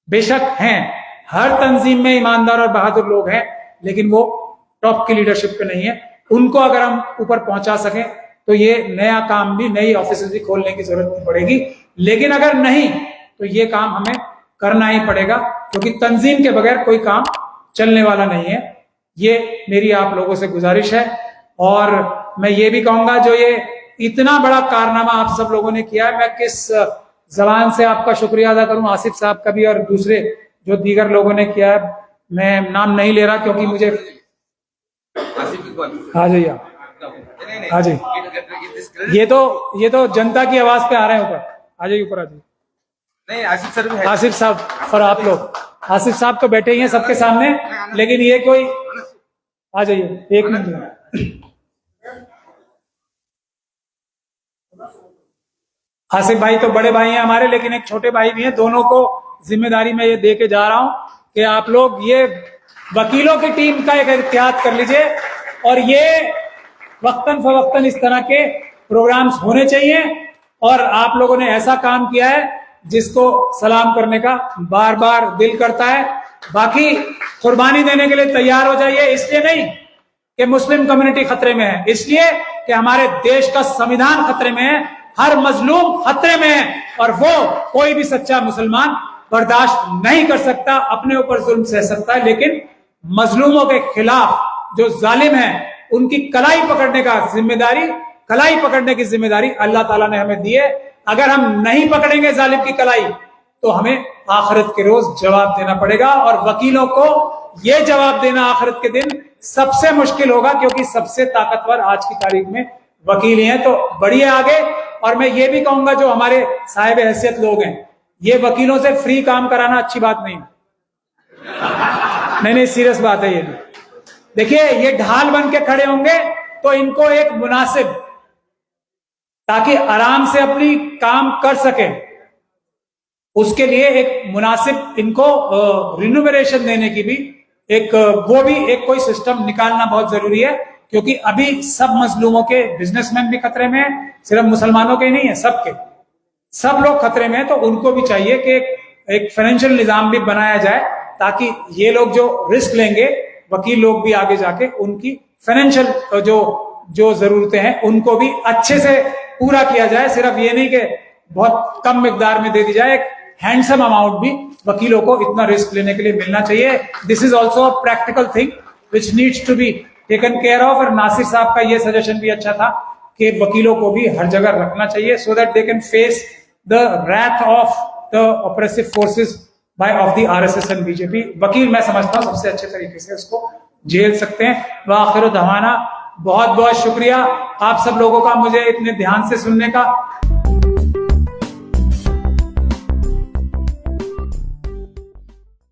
बेशक हैं, हर तंजीम में ईमानदार और बहादुर लोग हैं, लेकिन वो टॉप की लीडरशिप पे नहीं है, उनको अगर हम ऊपर पहुंचा सकें तो ये नया काम भी, नई ऑफिस भी खोलने की जरूरत नहीं पड़ेगी। लेकिन अगर नहीं तो ये काम हमें करना ही पड़ेगा, क्योंकि तंजीम के बगैर कोई काम चलने वाला नहीं है। ये मेरी आप लोगों से गुजारिश है। और मैं ये भी कहूंगा, जो ये इतना बड़ा कारनामा आप सब लोगों ने किया है, मैं किस जबान से आपका शुक्रिया अदा करूं, आसिफ साहब का भी और दूसरे जो दीगर लोगों ने किया है, मैं नाम नहीं ले रहा क्योंकि मुझे आ जाइए हाँ जी, ये तो जनता की आवाज पे आ रहे हैं ऊपर, आ जाइए ऊपर, आ जाइए। नहीं, आसिफ सर भी है। आसिफ साहब और आप लोग, आसिफ साहब तो बैठे ही हैं सबके सामने, लेकिन ये कोई, आ जाइए एक मिनट। आसिफ भाई तो बड़े भाई हैं हमारे, लेकिन एक छोटे भाई भी हैं, दोनों को जिम्मेदारी में ये दे के जा रहा हूं कि आप लोग ये वकीलों की टीम का एक एहतियात कर लीजिए, और ये वक्तन फवक्तन इस तरह के प्रोग्राम्स होने चाहिए। और आप लोगों ने ऐसा काम किया है जिसको सलाम करने का बार बार दिल करता है। बाकी कुर्बानी देने के लिए तैयार हो जाइए, इसलिए नहीं कि मुस्लिम कम्युनिटी खतरे में है, इसलिए कि हमारे देश का संविधान खतरे में है, हर मजलूम खतरे में है, और वो कोई भी सच्चा मुसलमान बर्दाश्त नहीं कर सकता, अपने ऊपर जुल्म सह सकता है, लेकिन मजलूमों के खिलाफ जो जालिम है उनकी कलाई पकड़ने का जिम्मेदारी, कलाई पकड़ने की जिम्मेदारी अल्लाह ताला ने हमें दी है। अगर हम नहीं पकड़ेंगे जालिम की कलाई तो हमें आखिरत के रोज जवाब देना पड़ेगा, और वकीलों को यह जवाब देना आखिरत के दिन सबसे मुश्किल होगा, क्योंकि सबसे ताकतवर आज की तारीख में वकील ही हैं। तो बढ़िए आगे। और मैं ये भी कहूंगा, जो हमारे साहिब हैसियत लोग हैं, ये वकीलों से फ्री काम कराना अच्छी बात नहीं, नहीं सीरियस बात है ये भी। देखिए, ये ढाल बन के खड़े होंगे तो इनको एक मुनासिब, ताकि आराम से अपनी काम कर सके, उसके लिए एक मुनासिब इनको रिन्यूमरेशन देने की भी एक, वो भी एक कोई सिस्टम निकालना बहुत जरूरी है, क्योंकि अभी सब मजलूमों के, बिजनेसमैन भी खतरे में है, सिर्फ मुसलमानों के ही नहीं है, सबके, सब लोग खतरे में है। तो उनको भी चाहिए कि एक फाइनेंशियल निजाम भी बनाया जाए, ताकि ये लोग जो रिस्क लेंगे, वकील लोग भी आगे जाके उनकी फाइनेंशियल जो जरूरतें हैं उनको भी अच्छे से पूरा किया जाए। सिर्फ ये नहीं कि बहुत कम मिकदार में दे दी जाए, एक हैंडसम अमाउंट भी वकीलों को इतना रिस्क लेने के लिए मिलना चाहिए। This is also a practical thing which needs to be taken care of. और नासिर साहब का ये सजेशन भी अच्छा था कि वकीलों को भी हर जगह रखना चाहिए, so that they can face the wrath of the oppressive forces by of the RSS and BJP. वकील मैं समझता हूं सबसे अच्छे तरीके से उसको झेल सकते हैं। व आखिर दवाना, बहुत बहुत शुक्रिया आप सब लोगों का मुझे इतने ध्यान से सुनने का।